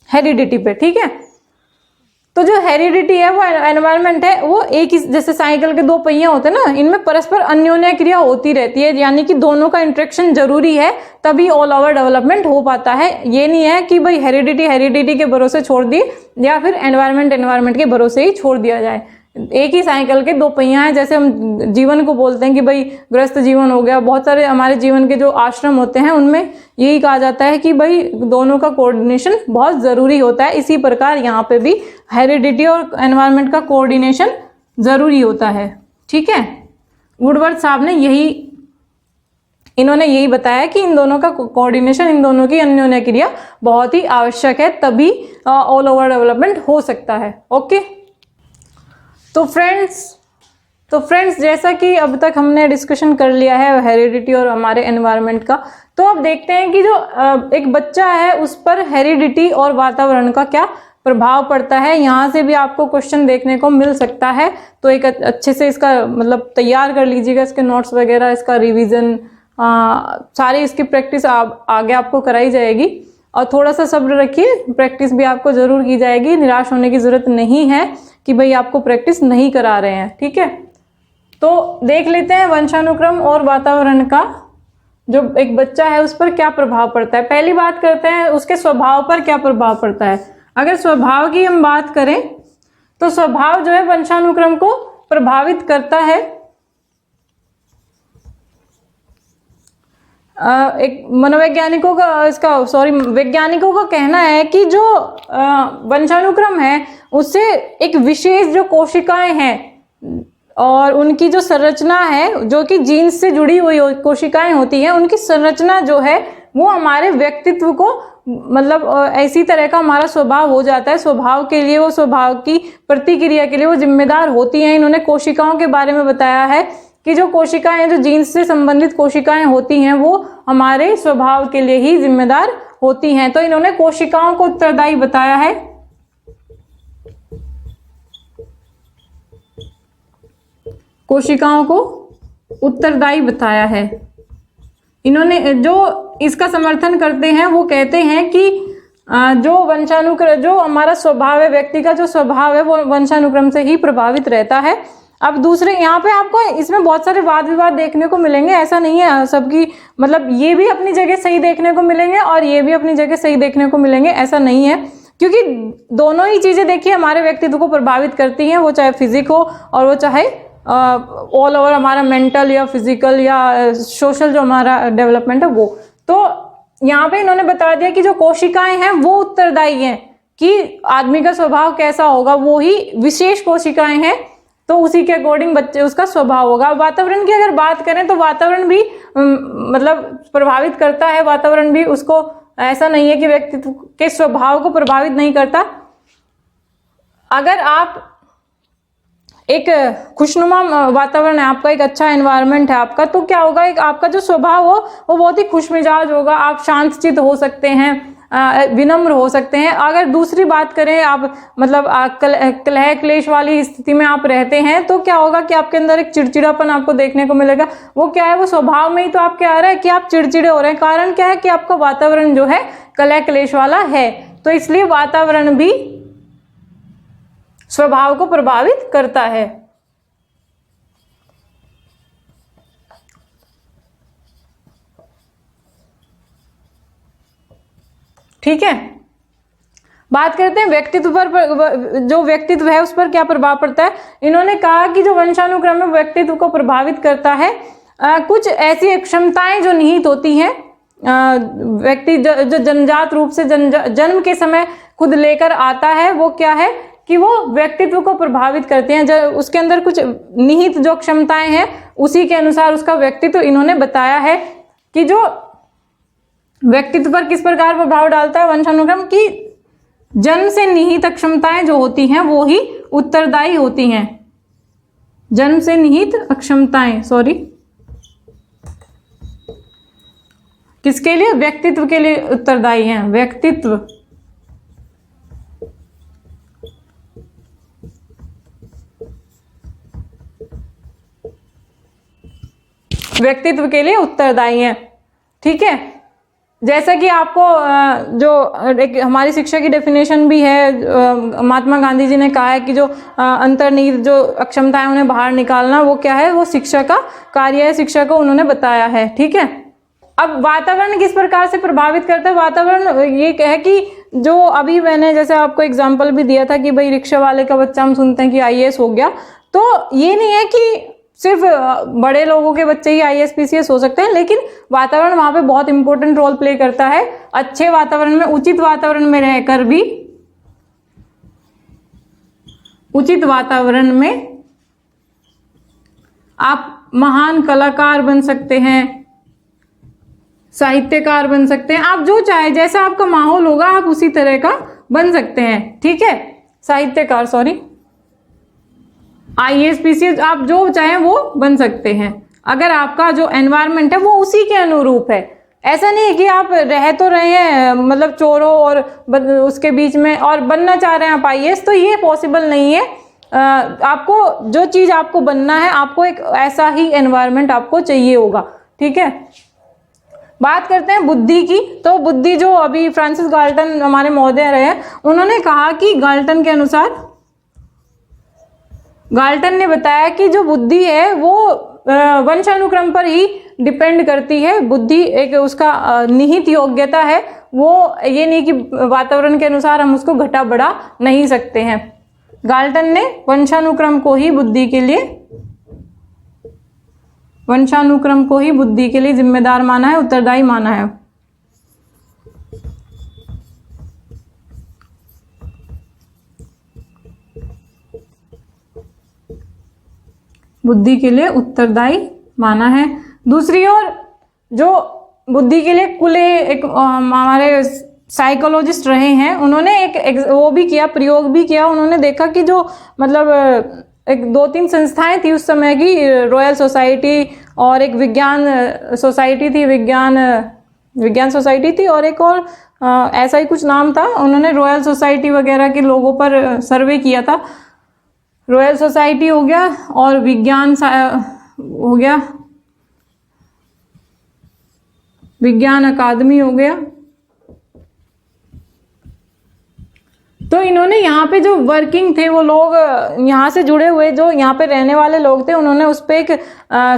हेरिडिटी पे, ठीक है। तो जो हेरिडिटी है वो एनवायरनमेंट है, वो एक ही, जैसे साइकिल के दो पहिए होते हैं ना, इनमें परस्पर अन्योन्य क्रिया होती रहती है, यानी कि दोनों का इंटरेक्शन जरूरी है, तभी ऑल ओवर डेवलपमेंट हो पाता है। ये नहीं है कि भाई हेरिडिटी के भरोसे छोड़ दी या फिर एनवायरनमेंट के भरोसे ही छोड़ दिया जाए। एक ही साइकिल के दो पहिया हैं, जैसे हम जीवन को बोलते हैं कि भाई गृहस्थ जीवन हो गया, बहुत सारे हमारे जीवन के जो आश्रम होते हैं उनमें यही कहा जाता है कि भाई दोनों का कोऑर्डिनेशन बहुत जरूरी होता है। इसी प्रकार यहाँ पे भी हेरिडिटी और एनवायरनमेंट का कोऑर्डिनेशन जरूरी होता है, ठीक है। वुडवर्ड साहब ने इन्होंने यही बताया कि इन दोनों का कोऑर्डिनेशन, इन दोनों की अन्योन्य क्रिया बहुत ही आवश्यक है, तभी ऑल ओवर डेवलपमेंट हो सकता है। ओके, तो फ्रेंड्स जैसा कि अब तक हमने डिस्कशन कर लिया है हेरिडिटी और हमारे एनवायरनमेंट का, तो अब देखते हैं कि जो एक बच्चा है उस पर हेरिडिटी और वातावरण का क्या प्रभाव पड़ता है। यहाँ से भी आपको क्वेश्चन देखने को मिल सकता है, तो एक अच्छे से इसका मतलब तैयार कर लीजिएगा, इसके नोट्स वगैरह, इसका रिविजन, सारी इसकी प्रैक्टिस आगे आपको कराई जाएगी। और थोड़ा सा सब्र रखिए, प्रैक्टिस भी आपको जरूर की जाएगी, निराश होने की जरूरत नहीं है कि भाई आपको प्रैक्टिस नहीं करा रहे हैं, ठीक है। तो देख लेते हैं वंशानुक्रम और वातावरण का जो एक बच्चा है उस पर क्या प्रभाव पड़ता है। पहली बात करते हैं उसके स्वभाव पर क्या प्रभाव पड़ता है। अगर स्वभाव की हम बात करें तो स्वभाव जो है वंशानुक्रम को प्रभावित करता है। एक मनोवैज्ञानिकों का वैज्ञानिकों का कहना है कि जो वंशानुक्रम है उससे एक विशेष जो कोशिकाएं हैं और उनकी जो संरचना है, जो कि जीन्स से जुड़ी हुई कोशिकाएं होती हैं, उनकी संरचना जो है वो हमारे व्यक्तित्व को मतलब ऐसी तरह का हमारा स्वभाव हो जाता है, स्वभाव के लिए, वो स्वभाव की प्रतिक्रिया के लिए वो जिम्मेदार होती हैं। इन्होंने कोशिकाओं के बारे में बताया है कि जो कोशिकाएं, जो जीन्स से संबंधित कोशिकाएं होती हैं वो हमारे स्वभाव के लिए ही जिम्मेदार होती हैं। तो इन्होंने कोशिकाओं को उत्तरदायी बताया है। कोशिकाओं को उत्तरदायी बताया है। इन्होंने जो इसका समर्थन करते हैं वो कहते हैं कि जो वंशानुक्रम, जो हमारा स्वभाव है, व्यक्ति का जो स्वभाव है वो वंशानुक्रम से ही प्रभावित रहता है। अब दूसरे यहाँ पे आपको इसमें बहुत सारे वाद विवाद देखने को मिलेंगे, ऐसा नहीं है सबकी, मतलब ये भी अपनी जगह सही देखने को मिलेंगे और ये भी अपनी जगह सही देखने को मिलेंगे, ऐसा नहीं है, क्योंकि दोनों ही चीजें देखिए हमारे व्यक्तित्व को प्रभावित करती हैं, वो चाहे फिजिक हो और वो चाहे ऑल ओवर हमारा मेंटल या फिजिकल या सोशल जो हमारा डेवलपमेंट है वो। तो यहाँ पे इन्होंने बता दिया कि जो कोशिकाएं हैं वो उत्तरदायी हैं कि आदमी का स्वभाव कैसा होगा, वो ही विशेष कोशिकाएं हैं, तो उसी के अकॉर्डिंग बच्चे उसका स्वभाव होगा। वातावरण की अगर बात करें तो वातावरण भी मतलब प्रभावित करता है, वातावरण भी उसको, ऐसा नहीं है कि व्यक्तित्व के स्वभाव को प्रभावित नहीं करता। अगर आप एक खुशनुमा वातावरण है आपका, एक अच्छा एनवायरनमेंट है आपका, तो क्या होगा, एक आपका जो स्वभाव हो वो बहुत ही खुशमिजाज होगा, आप शांतचित्त हो सकते हैं, विनम्र हो सकते हैं। अगर दूसरी बात करें, आप मतलब कलह क्लेश वाली स्थिति में आप रहते हैं तो क्या होगा कि आपके अंदर एक चिड़चिड़ापन आपको देखने को मिलेगा। वो क्या है, वो स्वभाव में ही तो आपके आ रहा है कि आप चिड़चिड़े हो रहे हैं। कारण क्या है कि आपका वातावरण जो है कलह क्लेश वाला है, तो इसलिए वातावरण भी स्वभाव को प्रभावित करता है। ठीक है। बात करते हैं व्यक्तित्व पर, जो व्यक्तित्व है उस पर क्या प्रभाव पड़ता है। इन्होंने कहा कि जो वंशानुक्रम में व्यक्तित्व को प्रभावित करता है, कुछ ऐसी क्षमताएं जो निहित होती हैं, व्यक्ति जो जन्मजात रूप से जन्म के समय खुद लेकर आता है, वो क्या है कि वो व्यक्तित्व को प्रभावित करते हैं। जो उसके अंदर कुछ निहित जो क्षमताएं हैं उसी के अनुसार उसका व्यक्तित्व इन्होंने बताया है कि जो व्यक्तित्व पर किस प्रकार प्रभाव डालता है वंशानुक्रम की, जन्म से निहित अक्षमताएं जो होती हैं वो ही उत्तरदायी होती हैं। जन्म से निहित अक्षमताएं, सॉरी, किसके लिए, व्यक्तित्व के लिए उत्तरदायी हैं। व्यक्तित्व व्यक्तित्व के लिए उत्तरदायी हैं। ठीक है, जैसा कि आपको जो एक हमारी शिक्षा की डेफिनेशन भी है, महात्मा गांधी जी ने कहा है कि जो अंतर्निहित जो अक्षमताएं उन्हें बाहर निकालना, वो क्या है, वो शिक्षा का कार्य है, शिक्षा को उन्होंने बताया है। ठीक है, अब वातावरण किस प्रकार से प्रभावित करता है। वातावरण ये है कि जो अभी मैंने जैसे आपको एग्जाम्पल भी दिया था कि भाई रिक्शा वाले का बच्चा हम सुनते हैं कि आईएएस हो गया, तो ये नहीं है कि सिर्फ बड़े लोगों के बच्चे ही आईएएस पीसीएस हो सकते हैं, लेकिन वातावरण वहां पे बहुत इंपॉर्टेंट रोल प्ले करता है। अच्छे वातावरण में, उचित वातावरण में रहकर भी, उचित वातावरण में आप महान कलाकार बन सकते हैं, साहित्यकार बन सकते हैं, आप जो चाहे, जैसा आपका माहौल होगा आप उसी तरह का बन सकते हैं। ठीक है, साहित्यकार, सॉरी, आईएएस पीसीएस आप जो चाहें वो बन सकते हैं, अगर आपका जो एनवायरनमेंट है वो उसी के अनुरूप है। ऐसा नहीं है कि आप रह तो रहे हैं मतलब चोरों और उसके बीच में और बनना चाह रहे हैं आप आईएएस, तो ये पॉसिबल नहीं है। आपको जो चीज आपको बनना है, आपको एक ऐसा ही एनवायरनमेंट आपको चाहिए होगा। ठीक है, बात करते हैं बुद्धि की। तो बुद्धि जो अभी फ्रांसिस गाल्टन हमारे महोदय रहे हैं, उन्होंने कहा कि गाल्टन के अनुसार, गाल्टन ने बताया कि जो बुद्धि है वो वंशानुक्रम पर ही डिपेंड करती है। बुद्धि एक उसका निहित योग्यता है, वो ये नहीं कि वातावरण के अनुसार हम उसको घटा बढ़ा नहीं सकते हैं। गाल्टन ने वंशानुक्रम को ही बुद्धि के लिए, वंशानुक्रम को ही बुद्धि के लिए जिम्मेदार माना है, उत्तरदायी माना है। बुद्धि के लिए उत्तरदायी माना है। दूसरी ओर जो बुद्धि के लिए कुले एक हमारे साइकोलॉजिस्ट रहे हैं, उन्होंने एक वो भी किया, प्रयोग भी किया। उन्होंने देखा कि जो मतलब एक 2-3 संस्थाएं थी उस समय की, रॉयल सोसाइटी और एक विज्ञान सोसाइटी थी, विज्ञान सोसाइटी थी और एक और ऐसा ही कुछ नाम था। उन्होंने रॉयल सोसाइटी वगैरह के लोगों पर सर्वे किया था। रॉयल सोसाइटी हो गया और विज्ञान हो गया, विज्ञान अकादमी हो गया। तो इन्होंने यहाँ पे जो वर्किंग थे वो लोग, यहाँ से जुड़े हुए जो यहाँ पे रहने वाले लोग थे, उन्होंने उस पर एक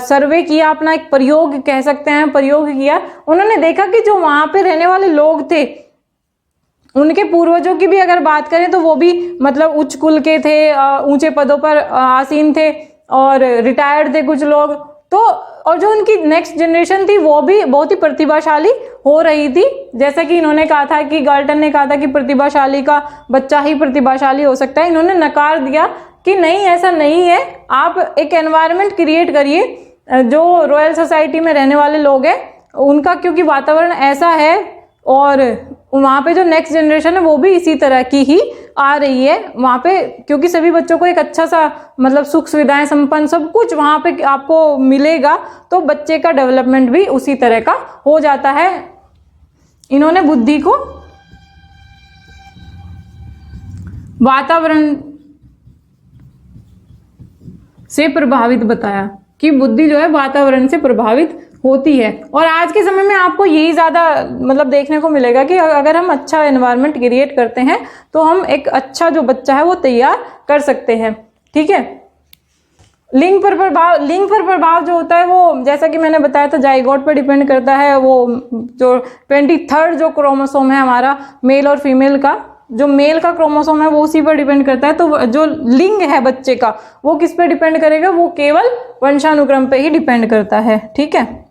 सर्वे किया, अपना एक प्रयोग कह सकते हैं, प्रयोग किया। उन्होंने देखा कि जो वहाँ पे रहने वाले लोग थे, उनके पूर्वजों की भी अगर बात करें तो वो भी मतलब उच्च कुल के थे, ऊंचे पदों पर आसीन थे और रिटायर्ड थे कुछ लोग। तो और जो उनकी नेक्स्ट जनरेशन थी वो भी बहुत ही प्रतिभाशाली हो रही थी। जैसा कि इन्होंने कहा था कि गाल्टन ने कहा था कि प्रतिभाशाली का बच्चा ही प्रतिभाशाली हो सकता है। इन्होंने नकार दिया कि नहीं, ऐसा नहीं है। आप एक एनवायरनमेंट क्रिएट करिए, जो रॉयल सोसाइटी में रहने वाले लोग हैं उनका, क्योंकि वातावरण ऐसा है और वहाँ पे जो नेक्स्ट जनरेशन है वो भी इसी तरह की ही आ रही है वहाँ पे, क्योंकि सभी बच्चों को एक अच्छा सा मतलब सुख सुविधाएं संपन्न सब कुछ वहाँ पे आपको मिलेगा, तो बच्चे का डेवलपमेंट भी उसी तरह का हो जाता है। इन्होंने बुद्धि को वातावरण से प्रभावित बताया कि बुद्धि जो है वातावरण से प्रभावित होती है। और आज के समय में आपको यही ज़्यादा मतलब देखने को मिलेगा कि अगर हम अच्छा एनवायरनमेंट क्रिएट करते हैं तो हम एक अच्छा जो बच्चा है वो तैयार कर सकते हैं। ठीक है, लिंग पर प्रभाव जो होता है वो जैसा कि मैंने बताया था जाइगोट पर डिपेंड करता है। वो जो 23rd जो क्रोमोसोम है हमारा मेल और फीमेल का, जो मेल का क्रोमोसोम है वो उसी पर डिपेंड करता है। तो जो लिंग है बच्चे का वो किस पे डिपेंड करेगा, वो केवल वंशानुक्रम पे ही डिपेंड करता है। ठीक है,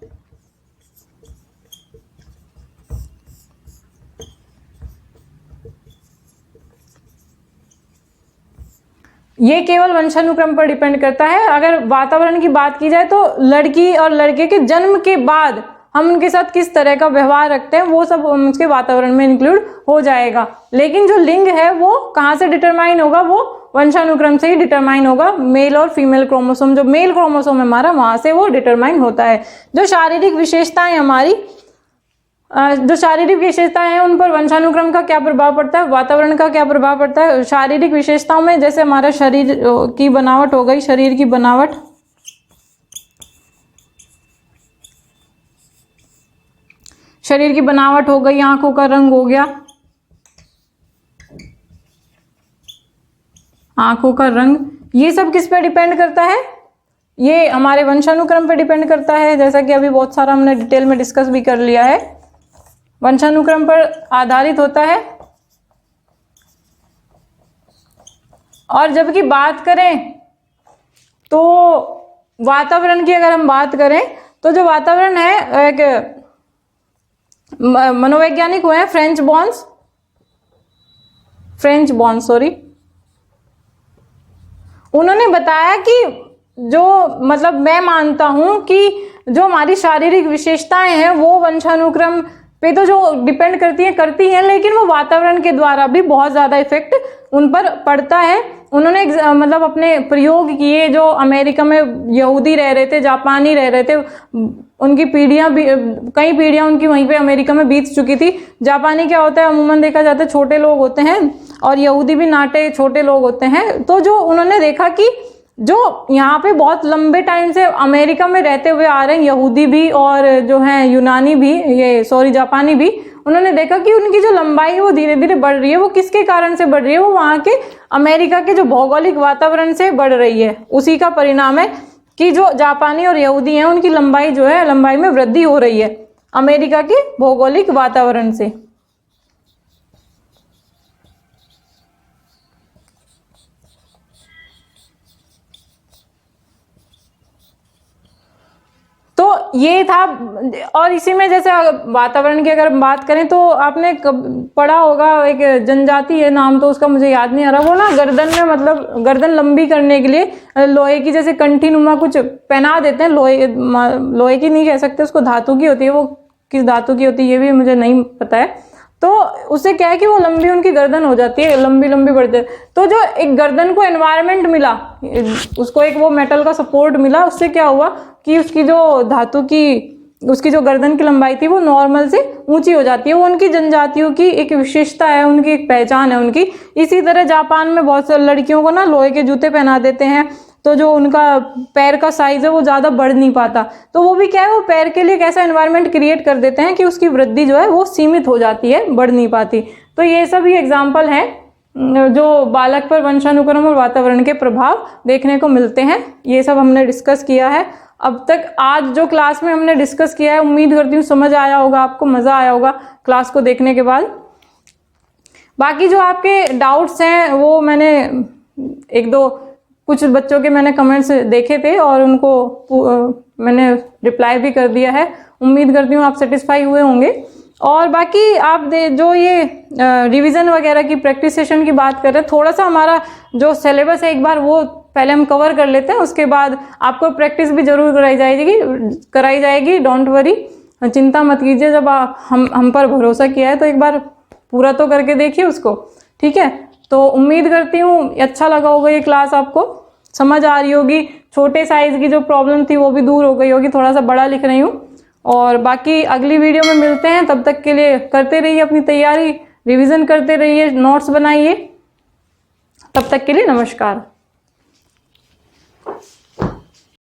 ये केवल वंशानुक्रम पर डिपेंड करता है। अगर वातावरण की बात की जाए तो लड़की और लड़के के जन्म के बाद हम उनके साथ किस तरह का व्यवहार रखते हैं वो सब उसके वातावरण में इंक्लूड हो जाएगा। लेकिन जो लिंग है वो कहाँ से डिटरमाइन होगा, वो वंशानुक्रम से ही डिटरमाइन होगा। मेल और फीमेल क्रोमोसोम, जो मेल क्रोमोसोम है हमारा वहां से वो डिटरमाइन होता है। जो शारीरिक विशेषताएं हमारी जो शारीरिक विशेषताएं हैं उन पर वंशानुक्रम का क्या प्रभाव पड़ता है, वातावरण का क्या प्रभाव पड़ता है। शारीरिक विशेषताओं में जैसे हमारा शरीर की बनावट हो गई, शरीर की बनावट, शरीर की बनावट हो गई, आंखों का रंग हो गया, आंखों का रंग, ये सब किस पे डिपेंड करता है, ये हमारे वंशानुक्रम पे डिपेंड करता है। जैसा कि अभी बहुत सारा हमने डिटेल में डिस्कस भी कर लिया है, वंशानुक्रम पर आधारित होता है। और जबकि बात करें तो वातावरण की, अगर हम बात करें तो जो वातावरण है, एक मनोवैज्ञानिक हुए हैं फ्रेंच बॉन्स, उन्होंने बताया कि जो मतलब मैं मानता हूं कि जो हमारी शारीरिक विशेषताएं हैं वो वंशानुक्रम पे तो जो डिपेंड करती हैं, लेकिन वो वातावरण के द्वारा भी बहुत ज्यादा इफेक्ट उन पर पड़ता है। उन्होंने मतलब अपने प्रयोग किए, जो अमेरिका में यहूदी रह रहे थे, जापानी रह रहे थे, उनकी पीढ़ियां भी, कई पीढ़ियां उनकी वहीं पे अमेरिका में बीत चुकी थी। जापानी क्या होता है, अमूमन देखा जाता है छोटे लोग होते हैं, और यहूदी भी नाटे छोटे लोग होते हैं। तो जो उन्होंने देखा कि जो यहाँ पे बहुत लंबे टाइम से अमेरिका में रहते हुए आ रहे हैं यहूदी भी और जो है यूनानी भी, जापानी भी, उन्होंने देखा कि उनकी जो लंबाई है वो धीरे धीरे बढ़ रही है। वो किसके कारण से बढ़ रही है, वो वहाँ के अमेरिका के जो भौगोलिक वातावरण से बढ़ रही है। उसी का परिणाम है कि जो जापानी और यहूदी हैं उनकी लंबाई जो है, लंबाई में वृद्धि हो रही है अमेरिका के भौगोलिक वातावरण से। तो ये था। और इसी में जैसे वातावरण की अगर बात करें तो आपने पढ़ा होगा, एक जनजाति है, नाम तो उसका मुझे याद नहीं आ रहा, वो ना गर्दन में, मतलब गर्दन लंबी करने के लिए लोहे की जैसे कंठी नुमा कुछ पहना देते हैं। लोहे की नहीं कह सकते उसको, धातु की होती है, वो किस धातु की होती है ये भी मुझे नहीं पता है। तो उससे क्या है कि वो लंबी उनकी गर्दन हो जाती है, लंबी लंबी बढ़ते। तो जो एक गर्दन को एनवायरनमेंट मिला, उसको एक वो मेटल का सपोर्ट मिला, उससे क्या हुआ कि उसकी जो धातु की, उसकी जो गर्दन की लंबाई थी वो नॉर्मल से ऊंची हो जाती है। वो उनकी जनजातियों की एक विशेषता है, उनकी एक पहचान है उनकी। इसी तरह जापान में बहुत सारी लड़कियों को ना लोहे के जूते पहना देते हैं, तो जो उनका पैर का साइज है वो ज्यादा बढ़ नहीं पाता। तो वो भी क्या है, वो पैर के लिए एक ऐसा एनवायरनमेंट क्रिएट कर देते हैं कि उसकी वृद्धि जो है वो सीमित हो जाती है, बढ़ नहीं पाती। तो ये सभी एग्जाम्पल हैं जो बालक पर वंशानुक्रम और वातावरण के प्रभाव देखने को मिलते हैं। ये सब हमने डिस्कस किया है अब तक। आज जो क्लास में हमने डिस्कस किया है, उम्मीद करती हूँ समझ आया होगा, आपको मजा आया होगा क्लास को देखने के बाद। बाकी जो आपके डाउट्स हैं वो मैंने एक दो कुछ बच्चों के मैंने कमेंट्स देखे थे और उनको मैंने रिप्लाई भी कर दिया है। उम्मीद करती हूँ आप सेटिस्फाई हुए होंगे। और बाकी आप जो ये रिवीजन वगैरह की प्रैक्टिस सेशन की बात कर रहे हैं, थोड़ा सा हमारा जो सिलेबस है एक बार वो पहले हम कवर कर लेते हैं, उसके बाद आपको प्रैक्टिस भी जरूर कराई जाएगी। डोंट वरी, चिंता मत कीजिए। जब हम पर भरोसा किया है तो एक बार पूरा तो करके देखिए उसको, ठीक है। तो उम्मीद करती हूँ अच्छा लगा होगा ये क्लास, आपको समझ आ रही होगी। छोटे साइज की जो प्रॉब्लम थी वो भी दूर हो गई होगी, थोड़ा सा बड़ा लिख रही हूँ। और बाकी अगली वीडियो में मिलते हैं, तब तक के लिए करते रहिए अपनी तैयारी, रिवीजन करते रहिए, नोट्स बनाइए। तब तक के लिए नमस्कार।